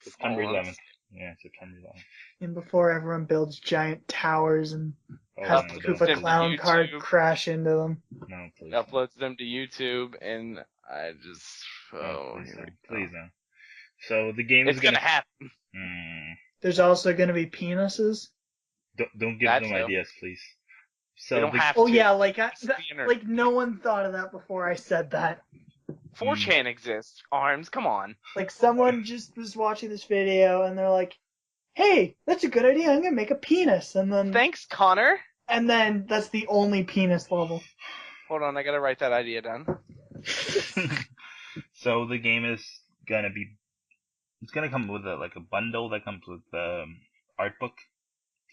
Speaker 2: September
Speaker 1: Hold on.
Speaker 2: 11th. Yeah, September 11th.
Speaker 3: And before everyone builds giant towers and has
Speaker 2: no,
Speaker 3: the
Speaker 2: don't
Speaker 3: Koopa
Speaker 2: do
Speaker 3: Clown
Speaker 1: that.
Speaker 3: card
Speaker 1: YouTube.
Speaker 3: crash into them.
Speaker 2: No, please.
Speaker 1: Uploads them to YouTube, and I just
Speaker 2: No, please
Speaker 1: here
Speaker 2: don't.
Speaker 1: we go.
Speaker 2: Please don't. So the game
Speaker 1: It's
Speaker 2: is
Speaker 1: gonna happen.
Speaker 3: There's also going to be penises.
Speaker 2: Don't give
Speaker 1: That
Speaker 2: them
Speaker 1: too.
Speaker 2: ideas, please. So
Speaker 1: We don't have
Speaker 3: Oh
Speaker 1: to.
Speaker 3: yeah, like
Speaker 1: It's the internet.
Speaker 3: like no one thought of that before I said that.
Speaker 1: 4chan exists. Arms, come on.
Speaker 3: Like someone just was watching this video and they're like, "Hey, that's a good idea. I'm gonna make a penis," and
Speaker 1: Thanks, Conor.
Speaker 3: then that's the only penis level.
Speaker 1: Hold on, I gotta write that idea down.
Speaker 2: So the game is gonna be. It's gonna come with a bundle that comes with the art book.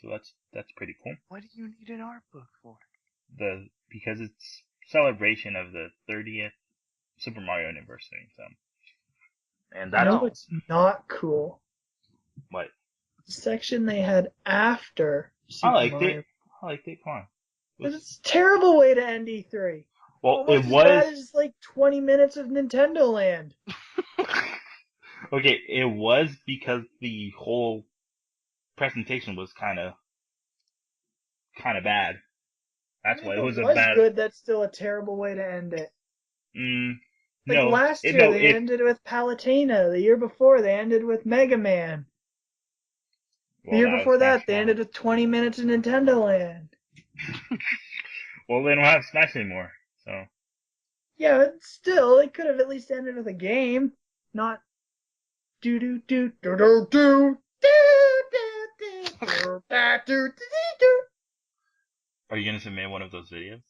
Speaker 2: So that's pretty cool.
Speaker 1: What do you need an art book for?
Speaker 2: Because it's celebration of the 30th Super Mario anniversary. So, and that's
Speaker 3: No, it's not cool.
Speaker 2: what
Speaker 3: The section they had after Super
Speaker 2: I liked
Speaker 3: Mario.
Speaker 2: it. I liked it. Come on.
Speaker 3: It's a terrible way to end E3.
Speaker 2: Well,
Speaker 3: Almost
Speaker 2: it
Speaker 3: as bad
Speaker 2: was
Speaker 3: as like 20 minutes of Nintendo Land.
Speaker 2: okay. It was because the whole presentation was kind of bad. That's why it was a bad.
Speaker 3: good. That's still a terrible way to end it. Like
Speaker 2: No,
Speaker 3: last year, they ended with Palutena. The year before, they ended with Mega Man. The year before that, they ended with 20 minutes of Nintendo Land.
Speaker 2: Well, they don't have Smash anymore, so.
Speaker 3: Yeah, but still, they could have at least ended with a game, not do do do do do do do do do.
Speaker 2: Are you gonna submit one of those videos?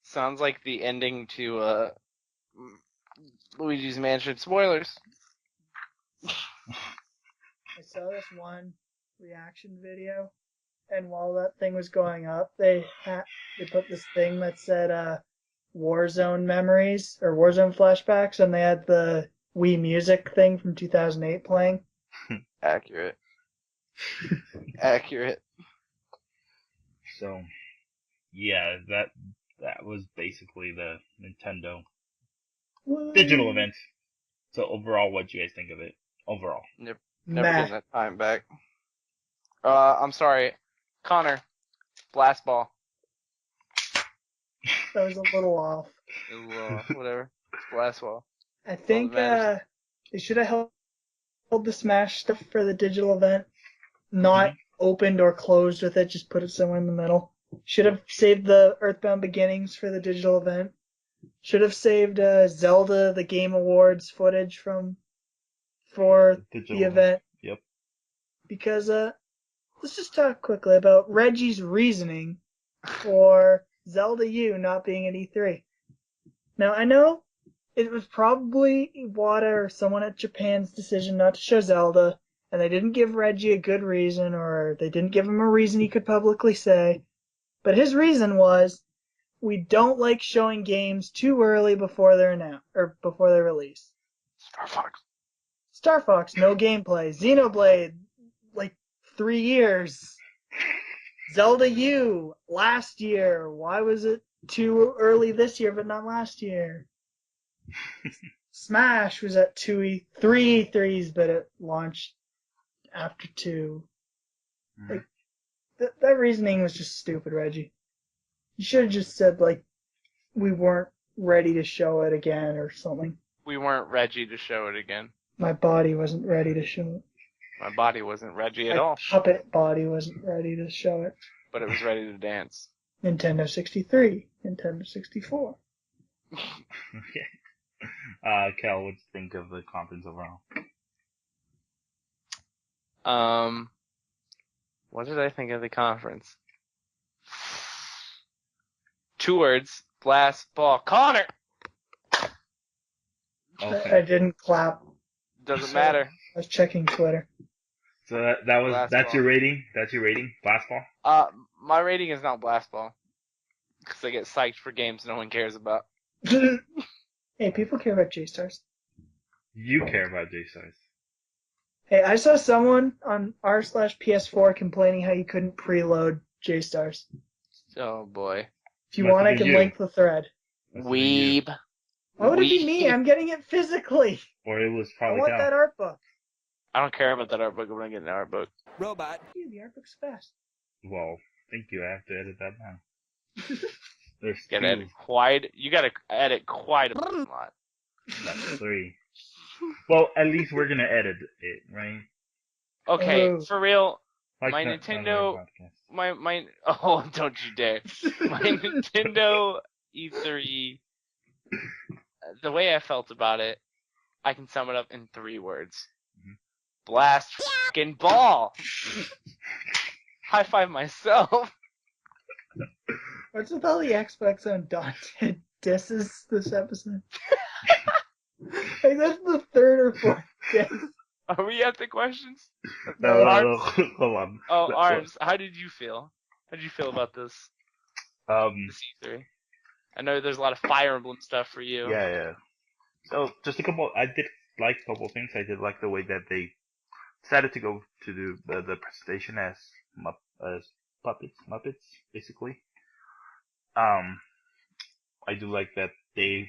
Speaker 1: Sounds like the ending to Luigi's Mansion. Spoilers.
Speaker 3: I saw this one reaction video, and while that thing was going up, they put this thing that said Warzone memories or Warzone flashbacks, and they had the Wii Music thing from 2008 playing.
Speaker 1: Accurate. Accurate.
Speaker 2: So, yeah, that was basically the Nintendo digital event. So overall, what do you guys think of it? Overall,
Speaker 1: Never getting that time back. I'm sorry, Conor. Blast ball.
Speaker 3: That was a little off.
Speaker 1: Whatever. It's blast ball.
Speaker 3: I think they should have held the Smash stuff for the digital event, not opened or closed with it. Just put it somewhere in the middle. Should have saved the Earthbound Beginnings for the digital event. Should have saved Zelda the Game Awards footage for the event.
Speaker 2: Yep.
Speaker 3: Because let's just talk quickly about Reggie's reasoning for Zelda U not being at E3. Now I know it was probably Iwata or someone at Japan's decision not to show Zelda, and they didn't give Reggie a good reason, or they didn't give him a reason he could publicly say. But his reason was, we don't like showing games too early before they're announced or before they release. Star Fox, no gameplay. Xenoblade, like 3 years. Zelda U, last year. Why was it too early this year but not last year? Smash was at 3 E3s, but it launched after 2. Like, that reasoning was just stupid, Reggie. You should have just said, like, we weren't ready to show it again or something.
Speaker 1: We weren't Reggie to show it again.
Speaker 3: My body wasn't ready to show it.
Speaker 1: My body wasn't Reggie at
Speaker 3: My
Speaker 1: all.
Speaker 3: puppet body wasn't ready to show it.
Speaker 1: But it was ready to dance.
Speaker 3: Nintendo 63, Nintendo 64.
Speaker 2: Okay. Kel, what do you think of the conference overall?
Speaker 1: What did I think of the conference? 2 words. Blast ball. Conor!
Speaker 2: Okay.
Speaker 3: I didn't clap.
Speaker 1: Doesn't matter.
Speaker 3: I was checking Twitter.
Speaker 2: So that's your rating? That's your rating? Blast ball?
Speaker 1: My rating is not blast ball. Because I get psyched for games no one cares about.
Speaker 3: Hey, people care about J-Stars.
Speaker 2: You care about J-Stars.
Speaker 3: Hey, I saw someone on r/PS4 complaining how you couldn't preload JStars.
Speaker 1: Oh boy.
Speaker 3: If you
Speaker 2: Must
Speaker 3: want,
Speaker 2: have
Speaker 3: I
Speaker 2: been
Speaker 3: can
Speaker 2: you.
Speaker 3: link the thread.
Speaker 2: Must have been you.
Speaker 1: Weeb.
Speaker 3: Why would it be me? I'm getting it physically.
Speaker 2: Or it was
Speaker 3: I
Speaker 2: probably
Speaker 3: want
Speaker 2: Cal.
Speaker 3: that art book.
Speaker 1: I don't care about that art book. I'm gonna get an art book.
Speaker 5: Robot.
Speaker 3: Dude, the art book's fast.
Speaker 2: Well, thank you. I have to edit that now. There's
Speaker 1: You gotta
Speaker 2: two.
Speaker 1: edit quite. You gotta edit quite a lot.
Speaker 2: That's 3. Well, at least we're gonna edit it, right?
Speaker 1: Okay,
Speaker 3: Oh.
Speaker 1: for real.
Speaker 2: Like
Speaker 1: My
Speaker 2: that
Speaker 1: Nintendo.
Speaker 2: on our podcast.
Speaker 1: My. Oh, don't you dare. My Nintendo E3. The way I felt about it, I can sum it up in 3 words.
Speaker 2: Mhm.
Speaker 1: Blast fucking ball. High five myself.
Speaker 3: What's with all the Xbox Undaunted disses this episode? Like, that's the 3rd or 4th diss.
Speaker 1: Are we at the questions?
Speaker 2: No,
Speaker 1: Arms?
Speaker 2: hold on.
Speaker 1: Oh, Arms, how did you feel? How did you feel about this this E3? I know there's a lot of Fire Emblem stuff for you.
Speaker 2: yeah. So, just a couple, I did like a couple of things. I did like the way that they decided to go to do the presentation as Muppets, basically. I do like that they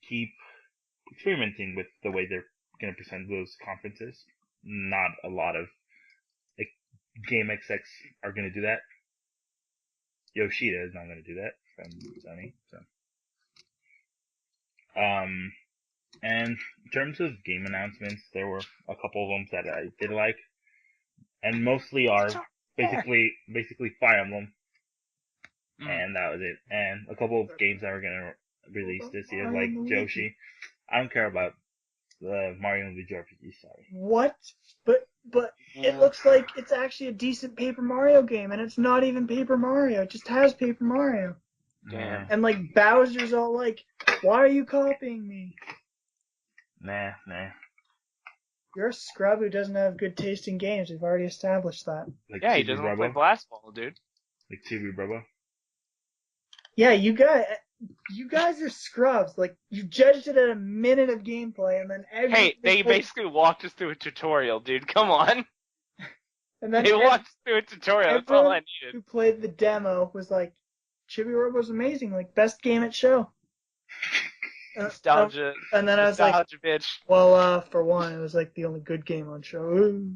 Speaker 2: keep experimenting with the way they're going to present those conferences. Not a lot of game execs are going to do that. Yoshida is not going to do that from Sony. So, and in terms of game announcements, there were a couple of them that I did like, and mostly are basically Fire Emblem, and that was it. And a couple of games that were going to release this year, like Joshi. I don't care about the Mario and Luigi RPG. Sorry.
Speaker 3: What? But
Speaker 1: Yeah.
Speaker 3: it looks like it's actually a decent Paper Mario game, and it's not even Paper Mario. It just has Paper Mario.
Speaker 1: Damn.
Speaker 3: And like Bowser's all like, "Why are you copying me?
Speaker 2: Nah.
Speaker 3: You're a scrub who doesn't have good taste in games. We've already established that."
Speaker 2: Like
Speaker 1: Yeah, he
Speaker 2: Chibi
Speaker 1: doesn't want to play
Speaker 2: Bravo.
Speaker 1: Blast Ball, dude.
Speaker 2: Like Chibi Bravo.
Speaker 3: Yeah, you guys are scrubs. Like, you judged it at a minute of gameplay, and then
Speaker 1: Hey, they basically walked us through a tutorial, dude. Come on.
Speaker 3: and then
Speaker 1: They walked us through a tutorial. That's all I
Speaker 3: everyone who
Speaker 1: needed.
Speaker 3: played the demo was like, "Chibi Robo's amazing. Like, best game at show."
Speaker 1: Nostalgia.
Speaker 3: And then I was like,
Speaker 1: Nostalgia, bitch.
Speaker 3: well, for one, it was like the only good game on show. Ooh.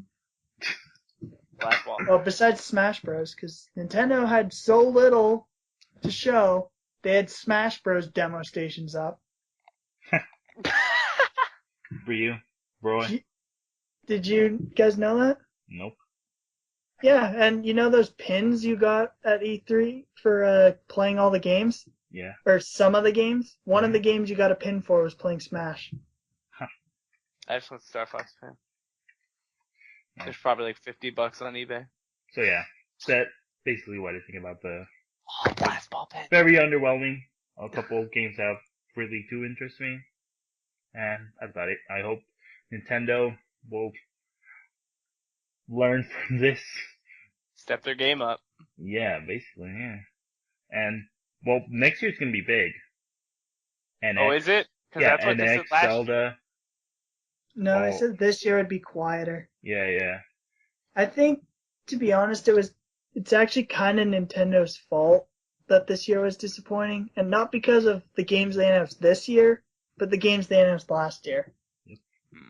Speaker 1: Blast Ball.
Speaker 3: Well, besides Smash Bros, because Nintendo had so little to show, they had Smash Bros demo stations up.
Speaker 2: Ryu. Roy.
Speaker 3: Did you guys know that?
Speaker 2: Nope.
Speaker 3: Yeah, and you know those pins you got at E3 for playing all the games?
Speaker 2: Yeah.
Speaker 3: Or some of the games? One of the games you got a pin for was playing Smash.
Speaker 1: I just went Star Fox fan. There's probably like $50 on eBay.
Speaker 2: So yeah, that's basically what I think about the
Speaker 1: Oh, Blast Ball pin.
Speaker 2: very underwhelming. A couple of games that really do interest me, and that's about it. I hope Nintendo will learn from this.
Speaker 1: Step their game up.
Speaker 2: Yeah, basically, yeah. And well, next year's gonna be big. And
Speaker 1: Oh, is it? Because
Speaker 2: yeah,
Speaker 1: that's what they said
Speaker 2: NX,
Speaker 1: last year.
Speaker 2: Zelda.
Speaker 3: No, I
Speaker 2: Oh.
Speaker 3: said this year would be quieter.
Speaker 2: Yeah.
Speaker 3: I think, to be honest, it's actually kind of Nintendo's fault that this year was disappointing, and not because of the games they announced this year, but the games they announced last year.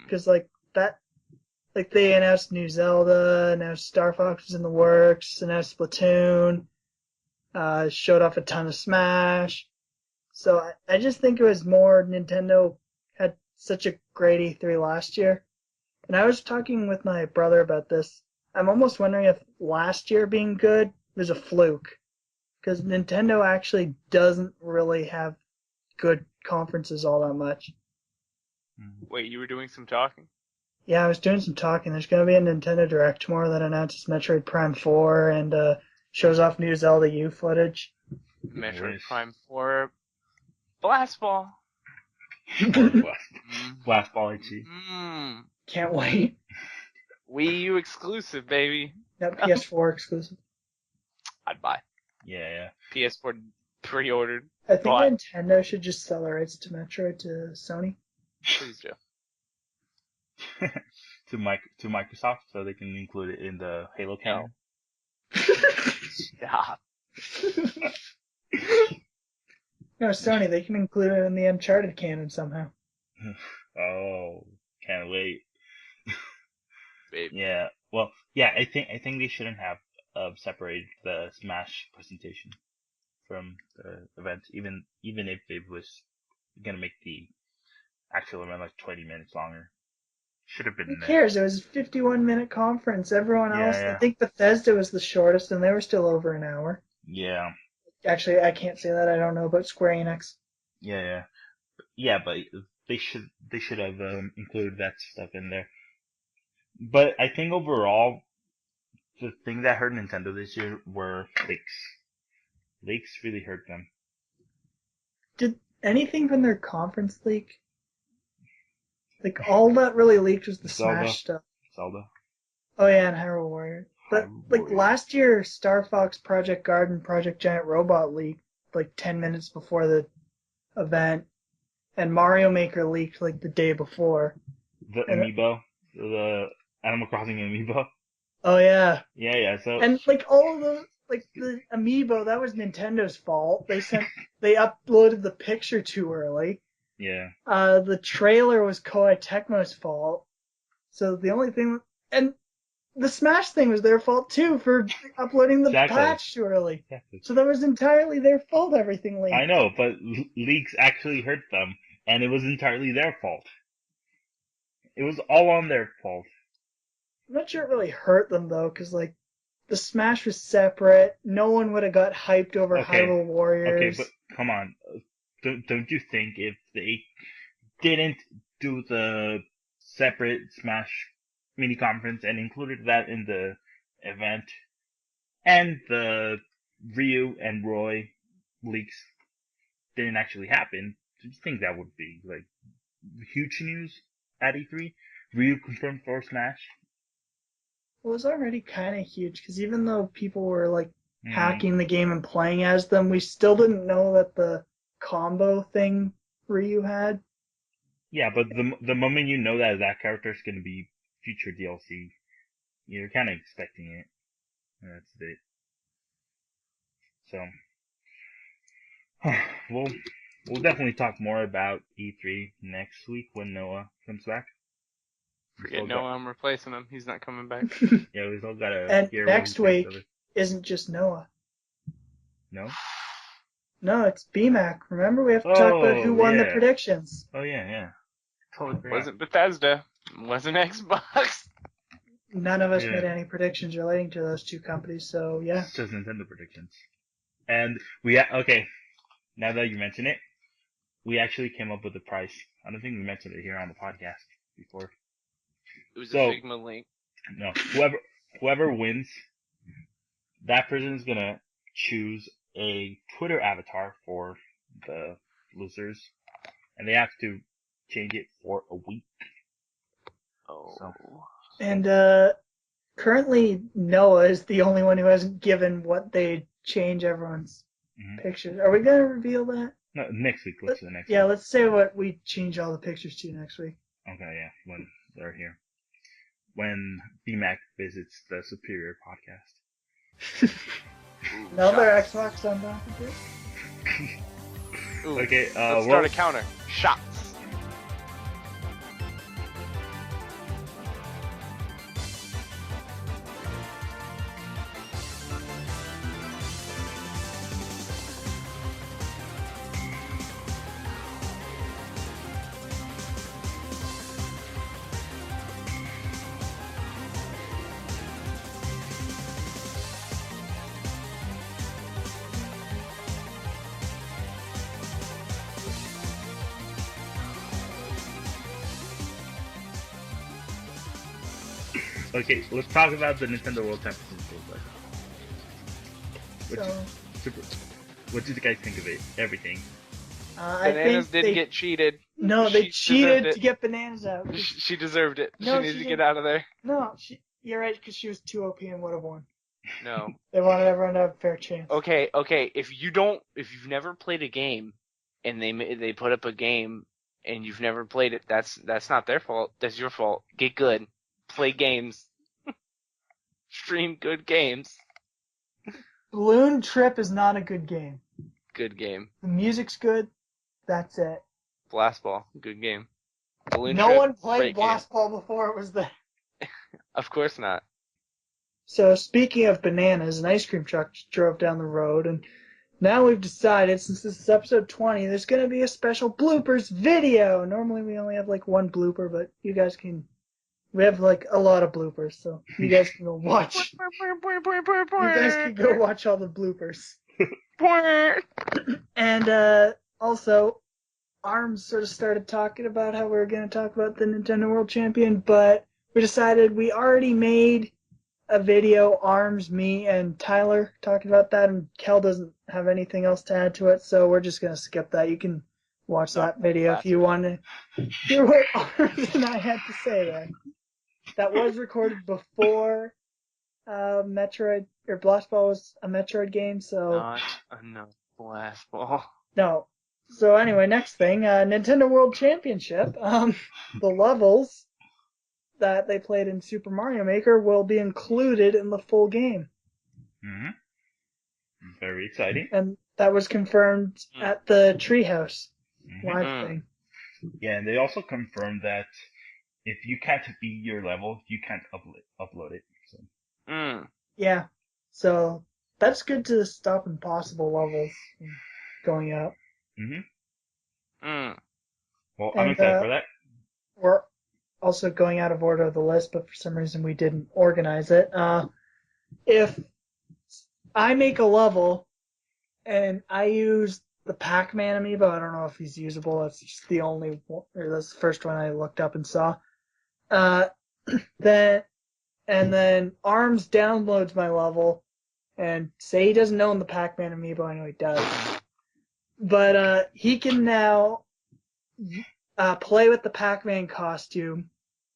Speaker 3: Because they announced new Zelda, announced Star Fox was in the works, announced Splatoon, showed off a ton of Smash. So I just think it was more Nintendo had such a great E3 last year. And I was talking with my brother about this. I'm almost wondering if last year being good was a fluke. Because Nintendo actually doesn't really have good conferences all that much.
Speaker 1: Wait, you were doing some talking?
Speaker 3: Yeah, I was doing some talking. There's going to be a Nintendo Direct tomorrow that announces Metroid Prime 4 and shows off new Zelda U footage.
Speaker 1: Metroid
Speaker 2: Nice.
Speaker 1: Prime 4. Blast Ball.
Speaker 2: Blast Ball itchy.
Speaker 3: Can't wait.
Speaker 1: Wii U exclusive, baby.
Speaker 3: That PS4 exclusive.
Speaker 1: I'd buy.
Speaker 2: Yeah.
Speaker 1: PS4 pre-ordered.
Speaker 3: I think
Speaker 1: But-
Speaker 3: Nintendo should just sell the rights to Metroid to Sony.
Speaker 1: Please do.
Speaker 2: to Microsoft so they can include it in the Halo canon.
Speaker 1: Stop.
Speaker 3: No, Sony, they can include it in the Uncharted canon somehow.
Speaker 2: Oh, can't wait.
Speaker 1: Baby.
Speaker 2: Yeah. Well, yeah. I think they shouldn't have separated the Smash presentation from the event, even if it was gonna make the actual event like 20 minutes longer. Should have
Speaker 3: Who
Speaker 2: been there.
Speaker 3: cares? It was a 51-minute conference. Everyone else,
Speaker 2: Yeah.
Speaker 3: I think Bethesda was the shortest, and they were still over an hour.
Speaker 2: Yeah.
Speaker 3: Actually, I can't say that. I don't know about Square Enix.
Speaker 2: Yeah. Yeah, but they should have included that stuff in there. But I think overall, the thing that hurt Nintendo this year were leaks. Leaks really hurt them.
Speaker 3: Did anything from their conference leak? Like, all that really leaked was the
Speaker 2: Zelda.
Speaker 3: Smash stuff.
Speaker 2: Zelda.
Speaker 3: Oh yeah, and Hyrule Warrior. But,
Speaker 2: Hyrule
Speaker 3: like,
Speaker 2: Warrior.
Speaker 3: last year, Star Fox Project Garden, Project Giant Robot leaked, like, 10 minutes before the event. And Mario Maker leaked, like, the day before.
Speaker 2: The amiibo. The Animal Crossing amiibo.
Speaker 3: Oh yeah.
Speaker 2: Yeah, so.
Speaker 3: And, like, all of those, like, the amiibo, that was Nintendo's fault. They uploaded the picture too early.
Speaker 2: Yeah.
Speaker 3: The trailer was Koei Tecmo's fault. So the only thing, and the Smash thing was their fault too for uploading the patch too early.
Speaker 2: Exactly.
Speaker 3: So that was entirely their fault, everything leaked.
Speaker 2: I know, but leaks actually hurt them, and it was entirely their fault. It was all on their fault.
Speaker 3: I'm not sure it really hurt them though, because like, the Smash was separate. No one would have got hyped over Hyrule Warriors.
Speaker 2: Okay, but come on. Don't you think if they didn't do the separate Smash mini conference and included that in the event, and the Ryu and Roy leaks didn't actually happen, do you think that would be like huge news at E3? Ryu confirmed for Smash?
Speaker 3: Well, it was already kind of huge, because even though people were like hacking the game and playing as them, we still didn't know that the combo thing Ryu had.
Speaker 2: Yeah, but the moment you know that character is going to be future DLC, you're kind of expecting it. That's it. So, we'll definitely talk more about E3 next week when Noah comes back.
Speaker 1: Forget Noah, I'm replacing him. He's not coming back.
Speaker 2: Yeah, we still gotta
Speaker 3: And
Speaker 2: hear
Speaker 3: next
Speaker 2: what he thinks
Speaker 3: week
Speaker 2: of it.
Speaker 3: isn't just Noah.
Speaker 2: No?
Speaker 3: No, it's BMAC. Remember, we have to talk about who won the predictions.
Speaker 2: Oh, yeah. Totally forgot.
Speaker 1: Wasn't Bethesda. Wasn't Xbox.
Speaker 3: None of us made any predictions relating to those two companies, so yeah.
Speaker 2: It's just Nintendo predictions. And okay, now that you mention it, we actually came up with a price. I don't think we mentioned it here on the podcast before.
Speaker 1: It was a Figma link.
Speaker 2: No, whoever wins, that person is gonna choose a Twitter avatar for the losers, and they have to change it for a week.
Speaker 1: Oh.
Speaker 2: So.
Speaker 3: And currently Noah is the only one who hasn't given what they change everyone's pictures. Are we gonna reveal that?
Speaker 2: No, next week. Let's do next week.
Speaker 3: Yeah, let's say what we change all the pictures to next week.
Speaker 2: Okay, yeah, when they're here. When BMAC visits the Superior podcast.
Speaker 3: Another Xbox Unbound too?
Speaker 2: Okay,
Speaker 1: let's start a counter. Shots.
Speaker 2: Okay, let's talk about the Nintendo World Championship. What did you guys think of it? Everything.
Speaker 1: Bananas didn't get cheated.
Speaker 3: No, they cheated to get Bananas out.
Speaker 1: She deserved it.
Speaker 3: No,
Speaker 1: she needed to get out of there.
Speaker 3: No, you're right, because she was too OP and would have won.
Speaker 1: No.
Speaker 3: They wanted everyone to have a fair chance.
Speaker 1: Okay. If you've never played a game, and they put up a game, and you've never played it, that's not their fault. That's your fault. Get good. Play games. Stream good games.
Speaker 3: Balloon Trip is not a good game.
Speaker 1: Good game.
Speaker 3: The music's good. That's it.
Speaker 1: Blast Ball. Good game. Balloon
Speaker 3: No
Speaker 1: Trip,
Speaker 3: one played
Speaker 1: great game.
Speaker 3: Blast Ball before it was there.
Speaker 1: Of course not.
Speaker 3: So speaking of bananas, an ice cream truck drove down the road, and now we've decided, since this is episode 20, there's going to be a special bloopers video. Normally we only have like one blooper, but you guys can... We have like a lot of bloopers, so you guys can go watch. You guys can go watch all the bloopers. And also, Arms sort of started talking about how we were going to talk about the Nintendo World Champion, but we decided we already made a video, Arms, me, and Tyler talking about that, and Kel doesn't have anything else to add to it, so we're just going to skip that. You can watch that video if you want to hear what Arms and I had to say there. That was recorded before Metroid, or Blast Ball was a Metroid game, so...
Speaker 1: Not enough Blast Ball.
Speaker 3: No. So anyway, next thing, Nintendo World Championship. The levels that they played in Super Mario Maker will be included in the full game.
Speaker 2: Mm-hmm. Very exciting.
Speaker 3: And that was confirmed at the Treehouse live thing.
Speaker 2: Yeah, and they also confirmed that if you can't beat your level, you can't upload it. So.
Speaker 3: Yeah. So that's good to stop impossible levels from going up.
Speaker 2: Well, I'm excited for that.
Speaker 3: We're also going out of order of the list, but for some reason we didn't organize it. If I make a level and I use the Pac-Man amiibo, I don't know if he's usable. That's just the only one, or that's the first one I looked up and saw. Then Arms downloads my level, and say he doesn't own the Pac-Man amiibo. I know he does, but he can now play with the Pac-Man costume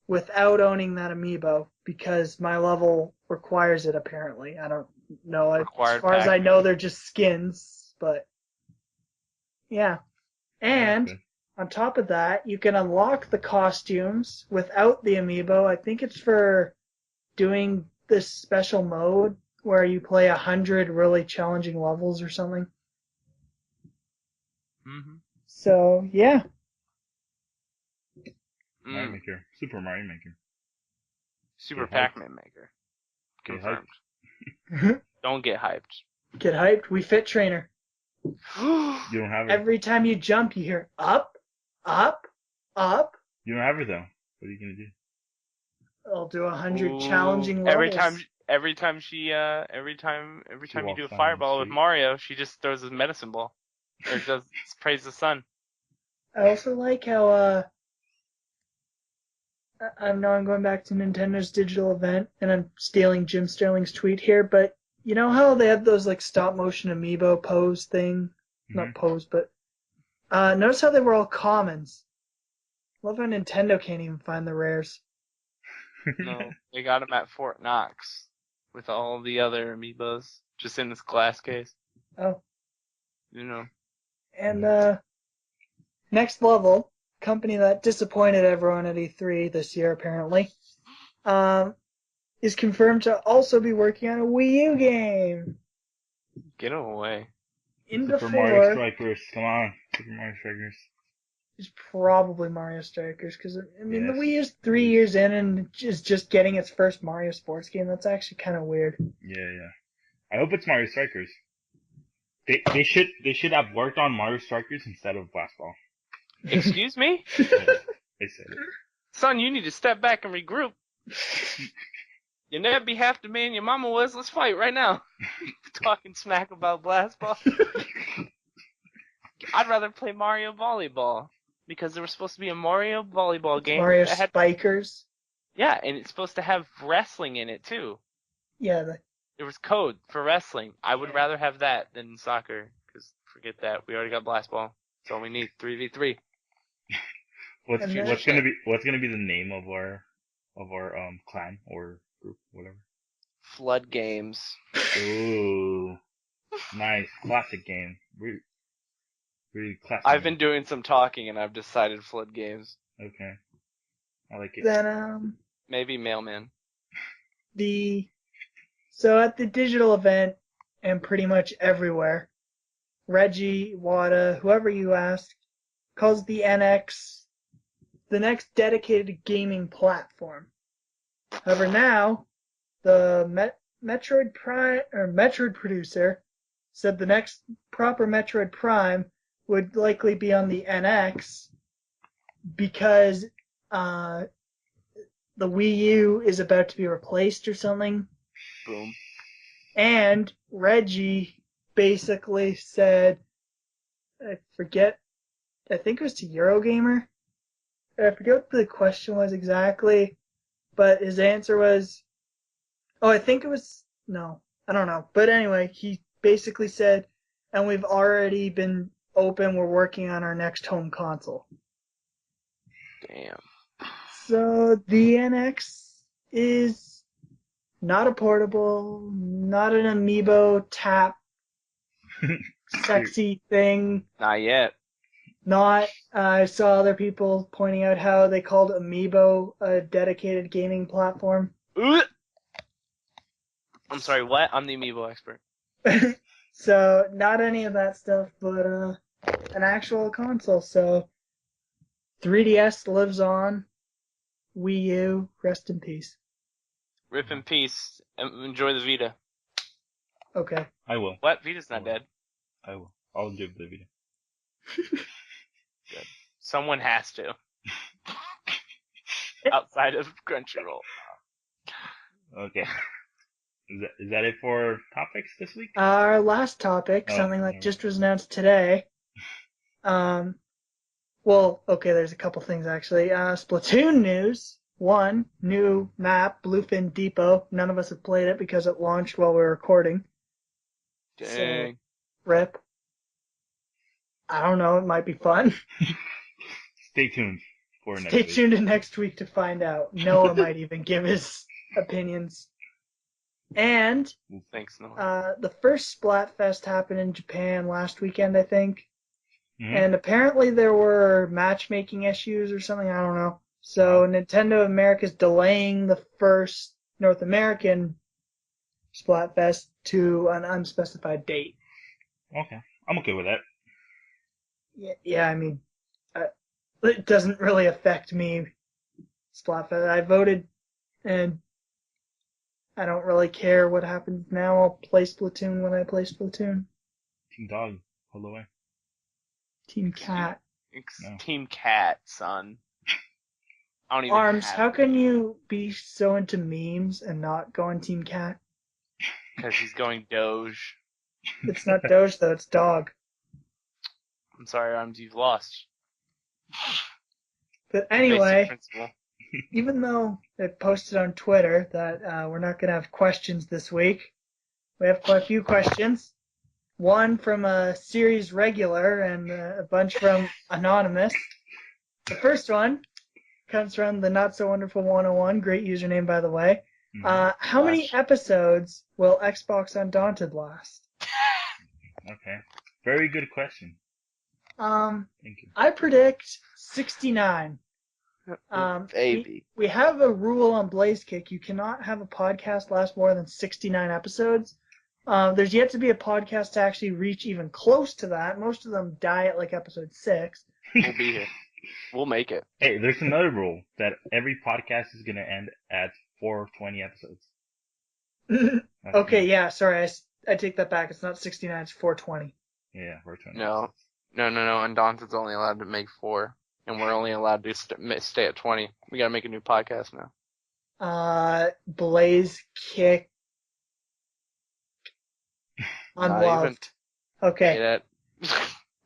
Speaker 3: without owning that amiibo because my level requires it. Apparently, I don't know. As far as I know, they're just skins, but yeah. And on top of that, you can unlock the costumes without the amiibo. I think it's for doing this special mode where you play 100 really challenging levels or something. So, yeah.
Speaker 2: Mario Maker. Super Mario Maker.
Speaker 1: Super Pac-Man Maker. Confirmed. Don't get hyped.
Speaker 3: Get hyped. We Fit Trainer.
Speaker 2: You don't have it.
Speaker 3: Every time you jump, you hear up, up, up.
Speaker 2: You don't have it though. What are you gonna do?
Speaker 3: I'll do 100 challenging levels.
Speaker 1: Every time you do a fireball with Mario, she just throws a medicine ball. Or does praise the sun.
Speaker 3: I also like how I know I'm going back to Nintendo's digital event, and I'm stealing Jim Sterling's tweet here, but you know how they have those like stop motion amiibo pose thing? Not pose, but notice how they were all commons. Love how Nintendo can't even find the rares.
Speaker 1: No, they got them at Fort Knox with all the other amiibos just in this glass case.
Speaker 3: Oh.
Speaker 1: You know.
Speaker 3: And next level, company that disappointed everyone at E3 this year apparently, is confirmed to also be working on a Wii U game.
Speaker 1: Get away.
Speaker 2: Super Mario Strikers, come on. Super Mario Strikers.
Speaker 3: It's probably Mario Strikers, because, I mean, the Wii U's 3 years in and is just getting its first Mario sports game. That's actually kind of weird.
Speaker 2: Yeah. I hope it's Mario Strikers. They should have worked on Mario Strikers instead of Blast Ball.
Speaker 1: Excuse me?
Speaker 2: Yeah, they said it.
Speaker 1: Son, you need to step back and regroup. You never be half the man your mama was. Let's fight right now. Talking smack about Blast Ball. I'd rather play Mario Volleyball. Because there was supposed to be a Mario Volleyball game.
Speaker 3: Mario Spikers.
Speaker 1: Yeah, and it's supposed to have wrestling in it, too.
Speaker 3: Yeah.
Speaker 1: There was code for wrestling. I would rather have that than soccer. Because forget that. We already got Blast Ball. That's all we need. 3v3.
Speaker 2: What's gonna be the name of our clan or group, whatever?
Speaker 1: Flood Games.
Speaker 2: Ooh, nice classic game. Pretty classic.
Speaker 4: I've been doing some talking and I've decided Flood Games.
Speaker 2: Okay. I like it.
Speaker 3: Then
Speaker 4: Maybe Mailman.
Speaker 3: So at the digital event and pretty much everywhere, Reggie, Wada, whoever you ask, calls the NX the next dedicated gaming platform. However, now the Metroid Prime or Metroid producer said the next proper Metroid Prime would likely be on the NX because the Wii U is about to be replaced or something.
Speaker 4: Boom.
Speaker 3: And Reggie basically said, I think it was to Eurogamer. I forget what the question was exactly, but his answer was, I don't know. But anyway, he basically said, and we've already been open, we're working on our next home console.
Speaker 4: Damn.
Speaker 3: So the NX is not a portable, not an amiibo tap sexy thing.
Speaker 4: Not yet.
Speaker 3: I saw other people pointing out how they called Amiibo a dedicated gaming platform.
Speaker 1: I'm sorry, what? I'm the Amiibo expert.
Speaker 3: So not any of that stuff, but an actual console. So 3DS lives on. Wii U, rest in peace.
Speaker 1: Rip in peace. Enjoy the Vita.
Speaker 3: Okay.
Speaker 2: I will.
Speaker 1: What? Vita's not dead.
Speaker 2: I will. I'll do the video.
Speaker 1: Good. Someone has to. Outside of Crunchyroll.
Speaker 2: Okay. Is that it for topics this week?
Speaker 3: Our last topic, something that just was announced today. Well, okay, there's a couple things actually. Splatoon news. One, new map, Bluefin Depot. None of us have played it because it launched while we were recording.
Speaker 4: Dang.
Speaker 3: So, rip. I don't know, it might be fun.
Speaker 2: Stay tuned for next
Speaker 3: Stay
Speaker 2: week.
Speaker 3: tuned in next week to find out. Noah might even give his opinions. And
Speaker 1: Thanks, Noah.
Speaker 3: the first Splatfest happened in Japan last weekend, I think.
Speaker 2: Mm-hmm.
Speaker 3: And apparently there were matchmaking issues or something, I don't know. So Nintendo America's delaying the first North American Splatfest to an unspecified date.
Speaker 2: Okay. I'm okay with that.
Speaker 3: Yeah, I mean, it doesn't really affect me, Splatfest. I voted, and I don't really care what happens now. I'll play Splatoon when I play Splatoon.
Speaker 2: Team Dog, all the way.
Speaker 3: Team Cat.
Speaker 2: No.
Speaker 1: Team Cat, son. I don't even
Speaker 3: Arms,
Speaker 1: have
Speaker 3: how can you be so into memes and not go on Team Cat?
Speaker 1: because he's going Doge.
Speaker 3: It's not Doge, though, it's Dog.
Speaker 1: I'm sorry, Arms, you've lost.
Speaker 3: But
Speaker 1: Basic
Speaker 3: anyway,
Speaker 1: principle.
Speaker 3: even though it posted on Twitter that we're not going to have questions this week, we have quite a few questions. One from a series regular and a bunch from Anonymous. The first one comes from the Not So Wonderful 101, great username by the way. How many episodes will Xbox Undaunted last?
Speaker 2: Okay. Very good question. Thank you.
Speaker 3: I predict 69.
Speaker 4: Baby.
Speaker 3: We have a rule on BlazeKick. You cannot have a podcast last more than 69 episodes. There's yet to be a podcast to actually reach even close to that. Most of them die at like episode 6.
Speaker 4: We'll be here. We'll make it.
Speaker 2: Hey, there's another rule that every podcast is going to end at 420 episodes.
Speaker 3: Okay, yeah, sorry. I take that back. It's not 69, it's 420.
Speaker 2: Yeah, 420.
Speaker 4: No. Undaunted's only allowed to make 4. And we're only allowed to stay at 20. We gotta make a new podcast now.
Speaker 3: BlazeKick. Unloved. Okay.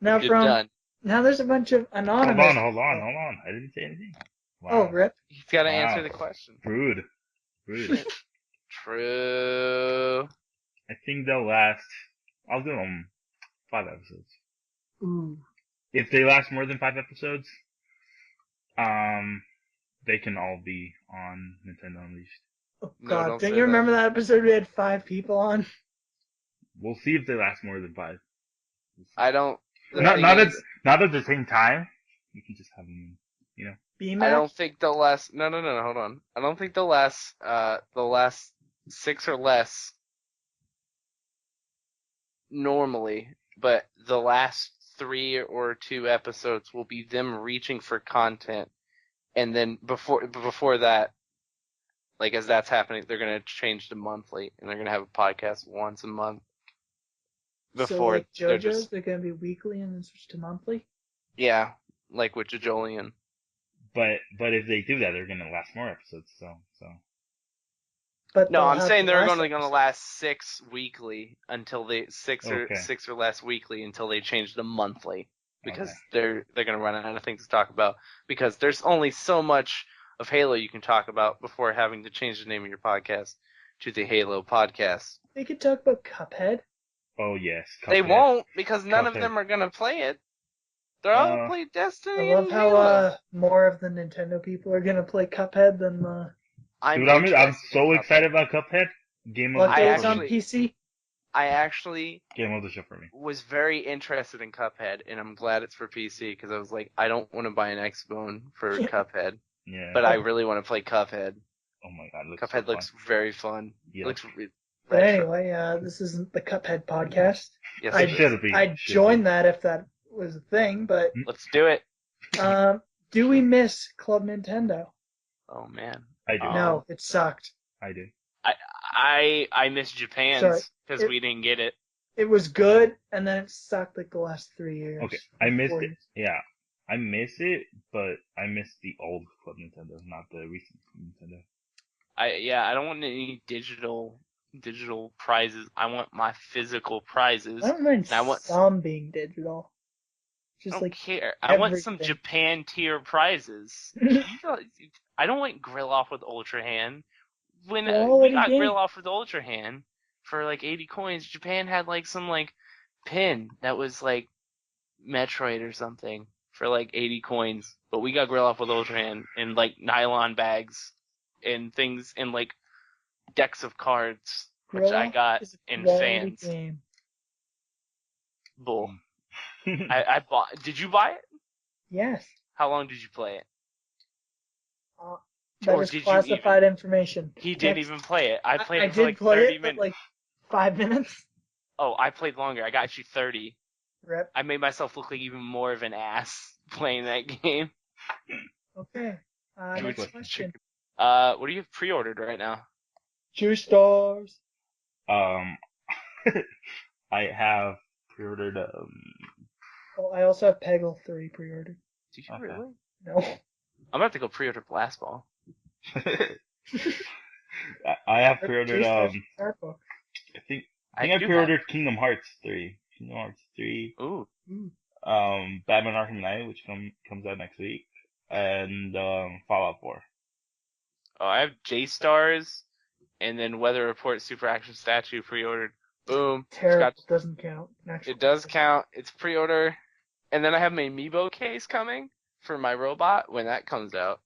Speaker 3: Now
Speaker 4: You're done.
Speaker 3: Now there's a bunch of anonymous.
Speaker 2: Hold on. I didn't say anything. Wow.
Speaker 3: Oh, rip.
Speaker 4: He's gotta answer the question.
Speaker 2: Rude.
Speaker 4: True.
Speaker 2: I think they'll last. I'll give them 5 episodes.
Speaker 3: Ooh.
Speaker 2: If they last more than 5 episodes, they can all be on Nintendo Unleashed.
Speaker 3: Oh,
Speaker 4: No,
Speaker 3: God.
Speaker 4: don't
Speaker 3: Don't
Speaker 4: say
Speaker 3: you remember
Speaker 4: that.
Speaker 3: that episode we had 5 people on?
Speaker 2: We'll see if they last more than 5.
Speaker 4: I don't The
Speaker 2: not
Speaker 4: thing
Speaker 2: not at
Speaker 4: is,
Speaker 2: not at the same time. You can just have them, you know.
Speaker 3: BMAC?
Speaker 4: I don't think they'll last. No, hold on. I don't think they'll last. They'll last 6 or less normally, but the last 3 or 2 episodes will be them reaching for content, and then before that, like as that's happening, they're gonna change to monthly, and they're gonna have a podcast once a month.
Speaker 3: So
Speaker 4: Before
Speaker 3: like
Speaker 4: they're
Speaker 3: JoJo's,
Speaker 4: just
Speaker 3: they're gonna be weekly and then switch to monthly.
Speaker 4: yeah, like with Jojolian.
Speaker 2: But if they do that, they're gonna last more episodes. So
Speaker 3: But
Speaker 4: No,
Speaker 3: they'll
Speaker 4: I'm
Speaker 3: have
Speaker 4: saying they're
Speaker 3: less
Speaker 4: only going to
Speaker 3: episodes.
Speaker 4: last 6 weekly until they
Speaker 2: okay,
Speaker 4: 6 or less weekly until they change to monthly because
Speaker 2: okay.
Speaker 4: they're going to run out of things to talk about because there's only so much of Halo you can talk about before having to change the name of your podcast to the Halo podcast.
Speaker 3: They could talk about Cuphead.
Speaker 2: Oh yes,
Speaker 4: They
Speaker 2: Cuphead.
Speaker 4: won't because none of
Speaker 2: Cuphead.
Speaker 4: them are going to play it. They're all
Speaker 2: Uh,
Speaker 4: play
Speaker 3: I
Speaker 4: Destiny
Speaker 3: love
Speaker 4: and
Speaker 3: how
Speaker 4: Halo.
Speaker 3: more of the Nintendo people are gonna play Cuphead than the
Speaker 2: Dude, I'm
Speaker 4: interested
Speaker 2: so
Speaker 4: in Cuphead.
Speaker 2: excited about Cuphead. Game of
Speaker 3: what
Speaker 2: the
Speaker 3: day
Speaker 2: show
Speaker 3: it's
Speaker 2: for
Speaker 3: on
Speaker 2: me.
Speaker 3: PC.
Speaker 4: I actually
Speaker 2: Game of the show for me.
Speaker 4: was very interested in Cuphead, and I'm glad it's for PC because I was like, I don't want to buy an Xbone for Cuphead,
Speaker 2: Yeah.
Speaker 4: but I really want to play Cuphead.
Speaker 2: Oh my god, it looks
Speaker 4: Cuphead
Speaker 2: so
Speaker 4: looks
Speaker 2: fun.
Speaker 4: very fun.
Speaker 2: Yeah.
Speaker 4: It looks
Speaker 3: But
Speaker 4: retro.
Speaker 3: anyway, this isn't the Cuphead podcast.
Speaker 4: Yes,
Speaker 3: I
Speaker 4: it is.
Speaker 2: should be.
Speaker 3: I'd
Speaker 2: Should
Speaker 3: join
Speaker 2: be.
Speaker 3: that if that was a thing. But
Speaker 4: Let's do it.
Speaker 3: do we miss Club Nintendo?
Speaker 4: Oh man.
Speaker 2: I do.
Speaker 3: No, it sucked.
Speaker 2: I do.
Speaker 1: I miss
Speaker 3: Sorry,
Speaker 1: Japan's because
Speaker 3: it-
Speaker 1: we didn't get it.
Speaker 3: It was good, and then it sucked like the last 3 years.
Speaker 2: Okay, I missed
Speaker 3: 4
Speaker 2: it.
Speaker 3: years.
Speaker 2: Yeah, I miss it, but I miss the old Club Nintendo, not the recent Club Nintendo.
Speaker 1: I don't want any digital prizes. I want my physical prizes.
Speaker 3: I don't mind
Speaker 1: I want
Speaker 3: some being digital.
Speaker 1: I
Speaker 3: Just
Speaker 1: don't
Speaker 3: like
Speaker 1: care. I want some
Speaker 3: everything.
Speaker 1: Japan tier prizes. I don't want Grill Off with Ultra Hand. When we
Speaker 3: Quality
Speaker 1: got
Speaker 3: game.
Speaker 1: Grill Off with Ultra Hand for like 80 coins, Japan had like some like pin that was like Metroid or something for like 80 coins. But we got Grill Off with Ultra Hand in like nylon bags and things and like decks of cards, which
Speaker 3: Grill
Speaker 1: I
Speaker 3: Off
Speaker 1: got
Speaker 3: is a
Speaker 1: in
Speaker 3: quality
Speaker 1: fans.
Speaker 3: game.
Speaker 1: Bull. I bought. Did you buy it?
Speaker 3: Yes.
Speaker 1: How long did you play it?
Speaker 3: That
Speaker 1: Or
Speaker 3: is
Speaker 1: did you
Speaker 3: classified information.
Speaker 1: He didn't
Speaker 3: Text-
Speaker 1: even play it. I played
Speaker 3: I
Speaker 1: it for
Speaker 3: did
Speaker 1: like
Speaker 3: play
Speaker 1: 30
Speaker 3: it,
Speaker 1: minutes.
Speaker 3: but like 5 minutes.
Speaker 1: Oh, I played longer. I got you 30.
Speaker 3: Rip.
Speaker 1: I made myself look like even more of an ass playing that game.
Speaker 3: Okay.
Speaker 1: Juice
Speaker 3: Next question.
Speaker 1: What do you have pre-ordered right now?
Speaker 3: 2 stars.
Speaker 2: I have pre-ordered.
Speaker 3: Oh, I also have Peggle 3 pre-ordered.
Speaker 1: Did you
Speaker 2: Okay.
Speaker 1: really?
Speaker 3: No.
Speaker 1: I'm about to go pre-order Blast Ball.
Speaker 2: I have
Speaker 3: 2
Speaker 2: pre-ordered.
Speaker 3: stars art book.
Speaker 2: I think I
Speaker 1: do
Speaker 2: pre-ordered Kingdom Hearts 3. Kingdom Hearts 3.
Speaker 1: have. Ooh.
Speaker 2: Batman Arkham Knight, which comes out next week, and Fallout 4.
Speaker 1: Oh, I have J-Stars, and then Weather Report Super Action Statue pre-ordered. Boom.
Speaker 3: Terrible. Doesn't count.
Speaker 1: It does count. It's pre-order. And then I have my Amiibo case coming for my robot when that comes out.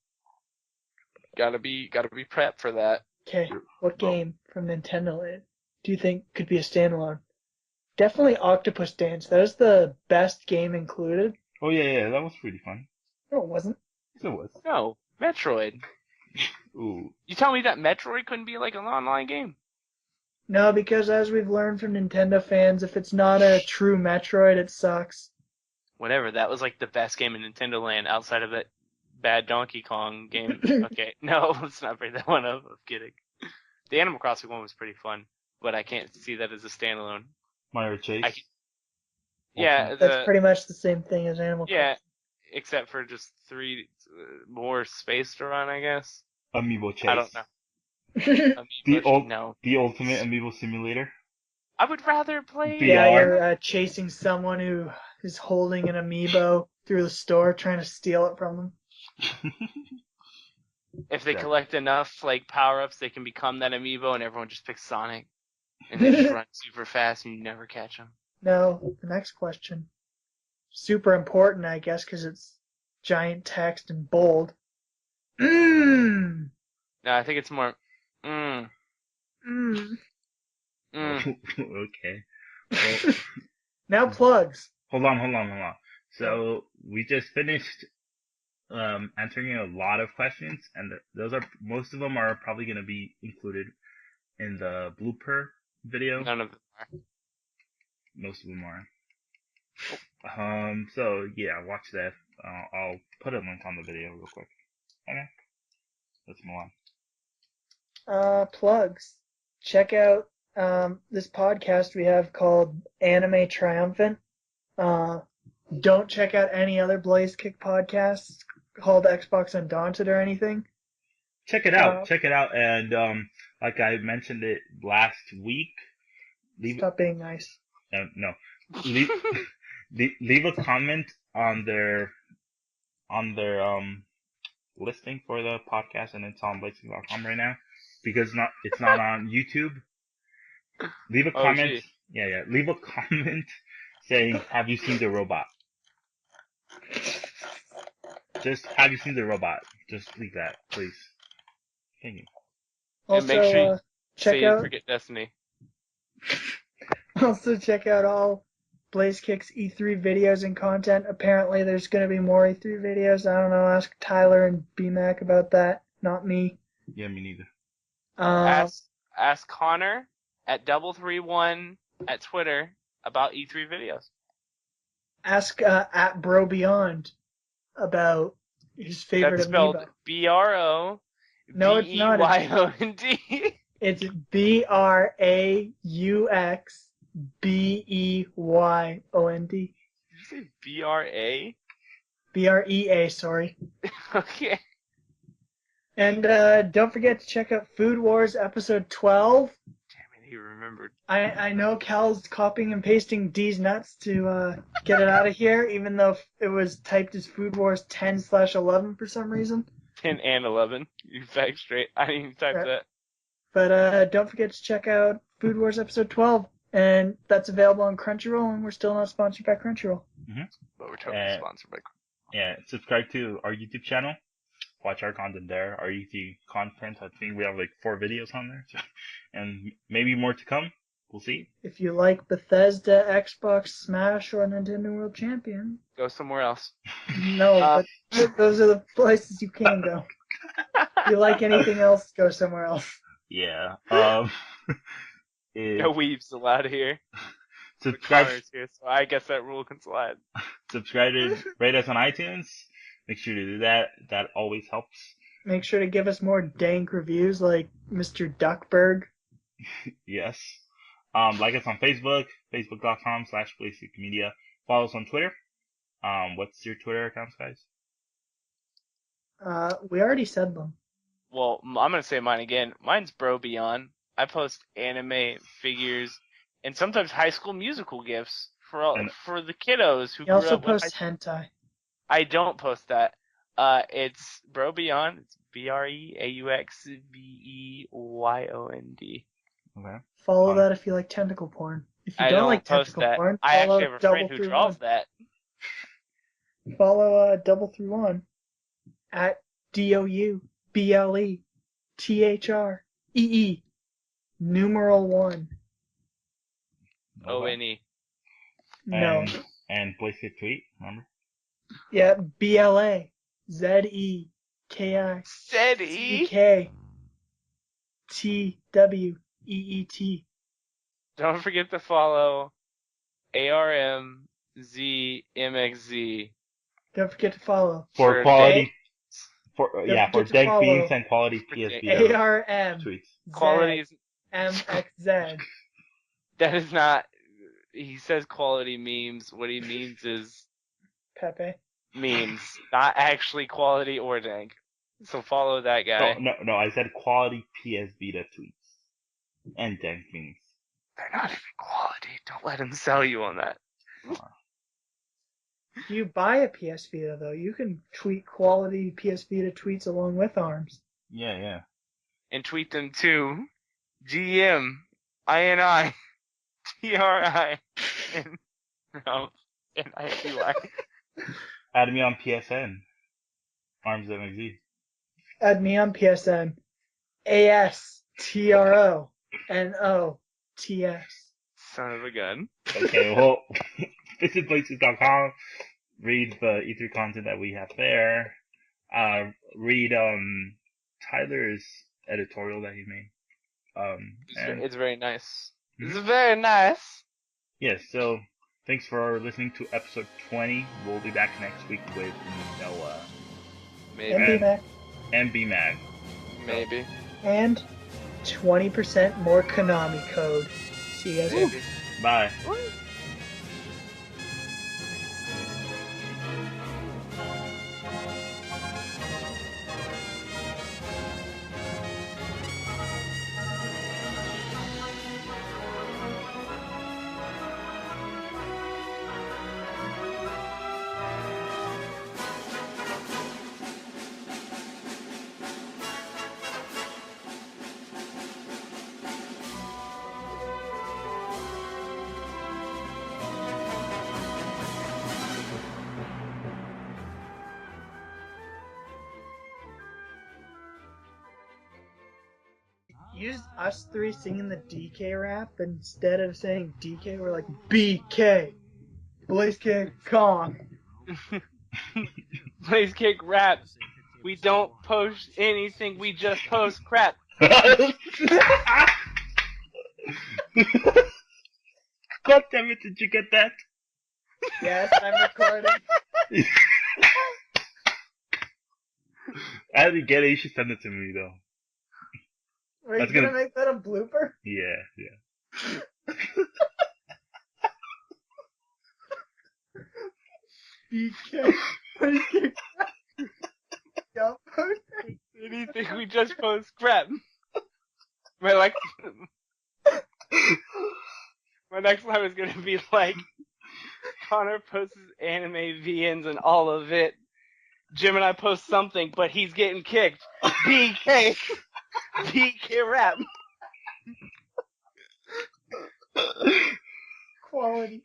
Speaker 1: Gotta be prepped for that.
Speaker 3: Okay. What game from Nintendo Land do you think could be a standalone? Definitely Octopus Dance. That is the best game included.
Speaker 2: Oh yeah, that was pretty fun.
Speaker 3: No, it wasn't.
Speaker 2: Yes, it was.
Speaker 1: No, Metroid.
Speaker 2: Ooh.
Speaker 1: You tell me that Metroid couldn't be like an online game?
Speaker 3: No, because as we've learned from Nintendo fans, if it's not a true Metroid, it sucks.
Speaker 1: Whatever, that was like the best game in Nintendo Land outside of that bad Donkey Kong game. Okay, no, let's not bring that one up. I'm kidding. The Animal Crossing one was pretty fun, but I can't see that as a standalone.
Speaker 2: Mario Chase.
Speaker 1: Yeah,
Speaker 3: That's pretty much the same thing as Animal
Speaker 1: yeah,
Speaker 3: Crossing.
Speaker 1: except for just 3 more space to run, I guess.
Speaker 2: Amiibo Chase.
Speaker 1: I don't know.
Speaker 2: The ultimate Amiibo simulator.
Speaker 1: I would rather play.
Speaker 2: VR.
Speaker 3: Yeah, you're chasing someone who is holding an amiibo through the store, trying to steal it from them.
Speaker 1: If they
Speaker 2: Yeah.
Speaker 1: collect enough like power-ups, they can become that amiibo, and everyone just picks Sonic, and they just run super fast, and you never catch them.
Speaker 3: No, the next question. Super important, I guess, because it's giant text and bold. Mmm.
Speaker 1: No, I think it's more. Mm.
Speaker 3: Mmm.
Speaker 1: Mm.
Speaker 2: Okay. Well,
Speaker 3: Now plugs.
Speaker 2: hold on. So we just finished answering a lot of questions, and those are most of them are probably going to be included in the blooper video.
Speaker 1: None of them are.
Speaker 2: Most of them are. So yeah, watch that. I'll put a link on the video real quick. Okay, let's move on.
Speaker 3: Plugs. Check out this podcast we have called Anime Triumphant. Don't check out any other Blaze Kick podcasts called Xbox Undaunted or anything.
Speaker 2: Check it out, and like I mentioned it last week.
Speaker 3: Stop being nice.
Speaker 2: No, leave leave a comment on their listing for the podcast, and it's on blazing.com right now because it's not on YouTube. Leave a comment.
Speaker 1: Gee.
Speaker 2: Yeah. Leave a comment saying, "Have you seen the robot?" Just have you seen the robot? Just leave that, please. Thank you.
Speaker 1: And
Speaker 3: Also,
Speaker 1: make sure you
Speaker 3: check
Speaker 1: say
Speaker 3: out.
Speaker 1: Forget Destiny.
Speaker 3: Also, check out all Blaze Kick's E3 videos and content. Apparently, there's going to be more E3 videos. I don't know. Ask Tyler and BMAC about that. Not me.
Speaker 2: Yeah, me neither.
Speaker 1: Ask Conor at 331 at Twitter about E3 videos.
Speaker 3: Ask at Bro Beyond about his favorite
Speaker 1: That's spelled
Speaker 3: amiibo.
Speaker 1: BRO.
Speaker 3: No, it's not.
Speaker 1: BEYOND.
Speaker 3: It's BRAUXBEYOND.
Speaker 1: Did you say BRA?
Speaker 3: BREA, sorry.
Speaker 1: Okay.
Speaker 3: And don't forget to check out Food Wars episode 12.
Speaker 1: Damn it, he remembered.
Speaker 3: I know Cal's copying and pasting D's nuts to get it out of here, even though it was typed as Food Wars 10/11 for some reason.
Speaker 1: 10 and 11. You fact straight. I didn't even type that.
Speaker 3: But don't forget to check out Food Wars episode 12, and that's available on Crunchyroll, and we're still not sponsored by Crunchyroll.
Speaker 2: Mm-hmm.
Speaker 1: But we're totally sponsored by Crunchyroll.
Speaker 2: Yeah, subscribe to our YouTube channel. Watch our content there. Our YouTube content, I think we have like 4 videos on there. So, and maybe more to come. We'll see.
Speaker 3: If you like Bethesda, Xbox, Smash, or Nintendo World Champion.
Speaker 1: Go somewhere else.
Speaker 3: No, but those are the places you can go. If you like anything else, go somewhere else.
Speaker 2: Yeah.
Speaker 1: No weebs allowed here.
Speaker 2: Subscribe.
Speaker 1: Here, so I guess that rule can slide.
Speaker 2: Subscribe and rate us on iTunes. Make sure to do that. That always helps.
Speaker 3: Make sure to give us more dank reviews like Mr. Duckberg.
Speaker 2: Yes. Like us on Facebook, facebook.com/BlazeKickMedia. Follow us on Twitter. What's your Twitter accounts, guys?
Speaker 3: We already said them.
Speaker 1: Well, I'm gonna say mine again. Mine's Bro Beyond. I post anime figures and sometimes High School Musical gifts for the kiddos who
Speaker 3: You
Speaker 1: grew
Speaker 3: also
Speaker 1: up
Speaker 3: post
Speaker 1: with
Speaker 3: hentai.
Speaker 1: I don't post that. It's Bro Beyond. It's BREAUXBEYOND.
Speaker 2: Okay.
Speaker 3: Follow that if you like tentacle porn. If you
Speaker 1: I
Speaker 3: don't like
Speaker 1: post
Speaker 3: tentacle
Speaker 1: that.
Speaker 3: porn,
Speaker 1: I
Speaker 3: follow
Speaker 1: actually have a friend who draws that.
Speaker 3: Follow 331 at DOUBLETHREE numeral 1.
Speaker 1: ONE.
Speaker 3: No.
Speaker 2: And Blaze Kick tweet, remember?
Speaker 3: Yeah, BLAZEKICK TWEET.
Speaker 1: Don't forget to follow ARMZMXZ.
Speaker 3: Don't forget to follow
Speaker 2: for quality. For
Speaker 3: Don't forget to
Speaker 2: dank
Speaker 3: follow
Speaker 2: beans and quality PSB tweets.
Speaker 1: Quality is
Speaker 3: MXZ.
Speaker 1: that is not. He says quality memes. What he means is
Speaker 3: Pepe.
Speaker 1: memes, not actually quality or dank. So follow that guy.
Speaker 2: No, I said quality PS Vita tweets and dank beans.
Speaker 1: They're not even quality. Don't let him sell you on that.
Speaker 3: If you buy a PS Vita, though, you can tweet quality PS Vita tweets along with ARMS.
Speaker 2: Yeah.
Speaker 1: And tweet them to GMINI TRI NITY.
Speaker 2: Add me on PSN. Arms MXZ.
Speaker 3: Add me on PSN. ASTRONOTS.
Speaker 1: Son of a gun.
Speaker 2: Okay, well, Visit places.com. Read the E3 content that we have there. Read Tyler's editorial that he made.
Speaker 1: It's very nice.
Speaker 2: Mhm.
Speaker 1: It's very nice.
Speaker 2: Yes, so thanks for listening to episode 20. We'll be back next week with Noah
Speaker 1: Maybe.
Speaker 3: And B-Mac.
Speaker 2: and B-Mag.
Speaker 1: Maybe.
Speaker 3: And 20% more Konami code. See you guys later.
Speaker 1: Maybe.
Speaker 2: Bye.
Speaker 3: Use us three singing the DK rap. Instead of saying DK, we're like BK. Blaze Kick Kong.
Speaker 1: Blaze Kick rap. We don't post anything. We just post crap.
Speaker 2: God damn it, did you get that?
Speaker 3: Yes, I'm recording.
Speaker 2: I didn't get it, you should send it to me though.
Speaker 3: Are you
Speaker 2: That's
Speaker 3: gonna
Speaker 2: gonna-
Speaker 3: make that a blooper?
Speaker 2: Yeah.
Speaker 3: BK. Blaze Kick Kong. Don't post it.
Speaker 1: Anything. We just post crap. My next line is gonna be like, Conor posts his anime VNs and all of it. Jim and I post something, but he's getting kicked. BK. BK rap.
Speaker 3: Quality.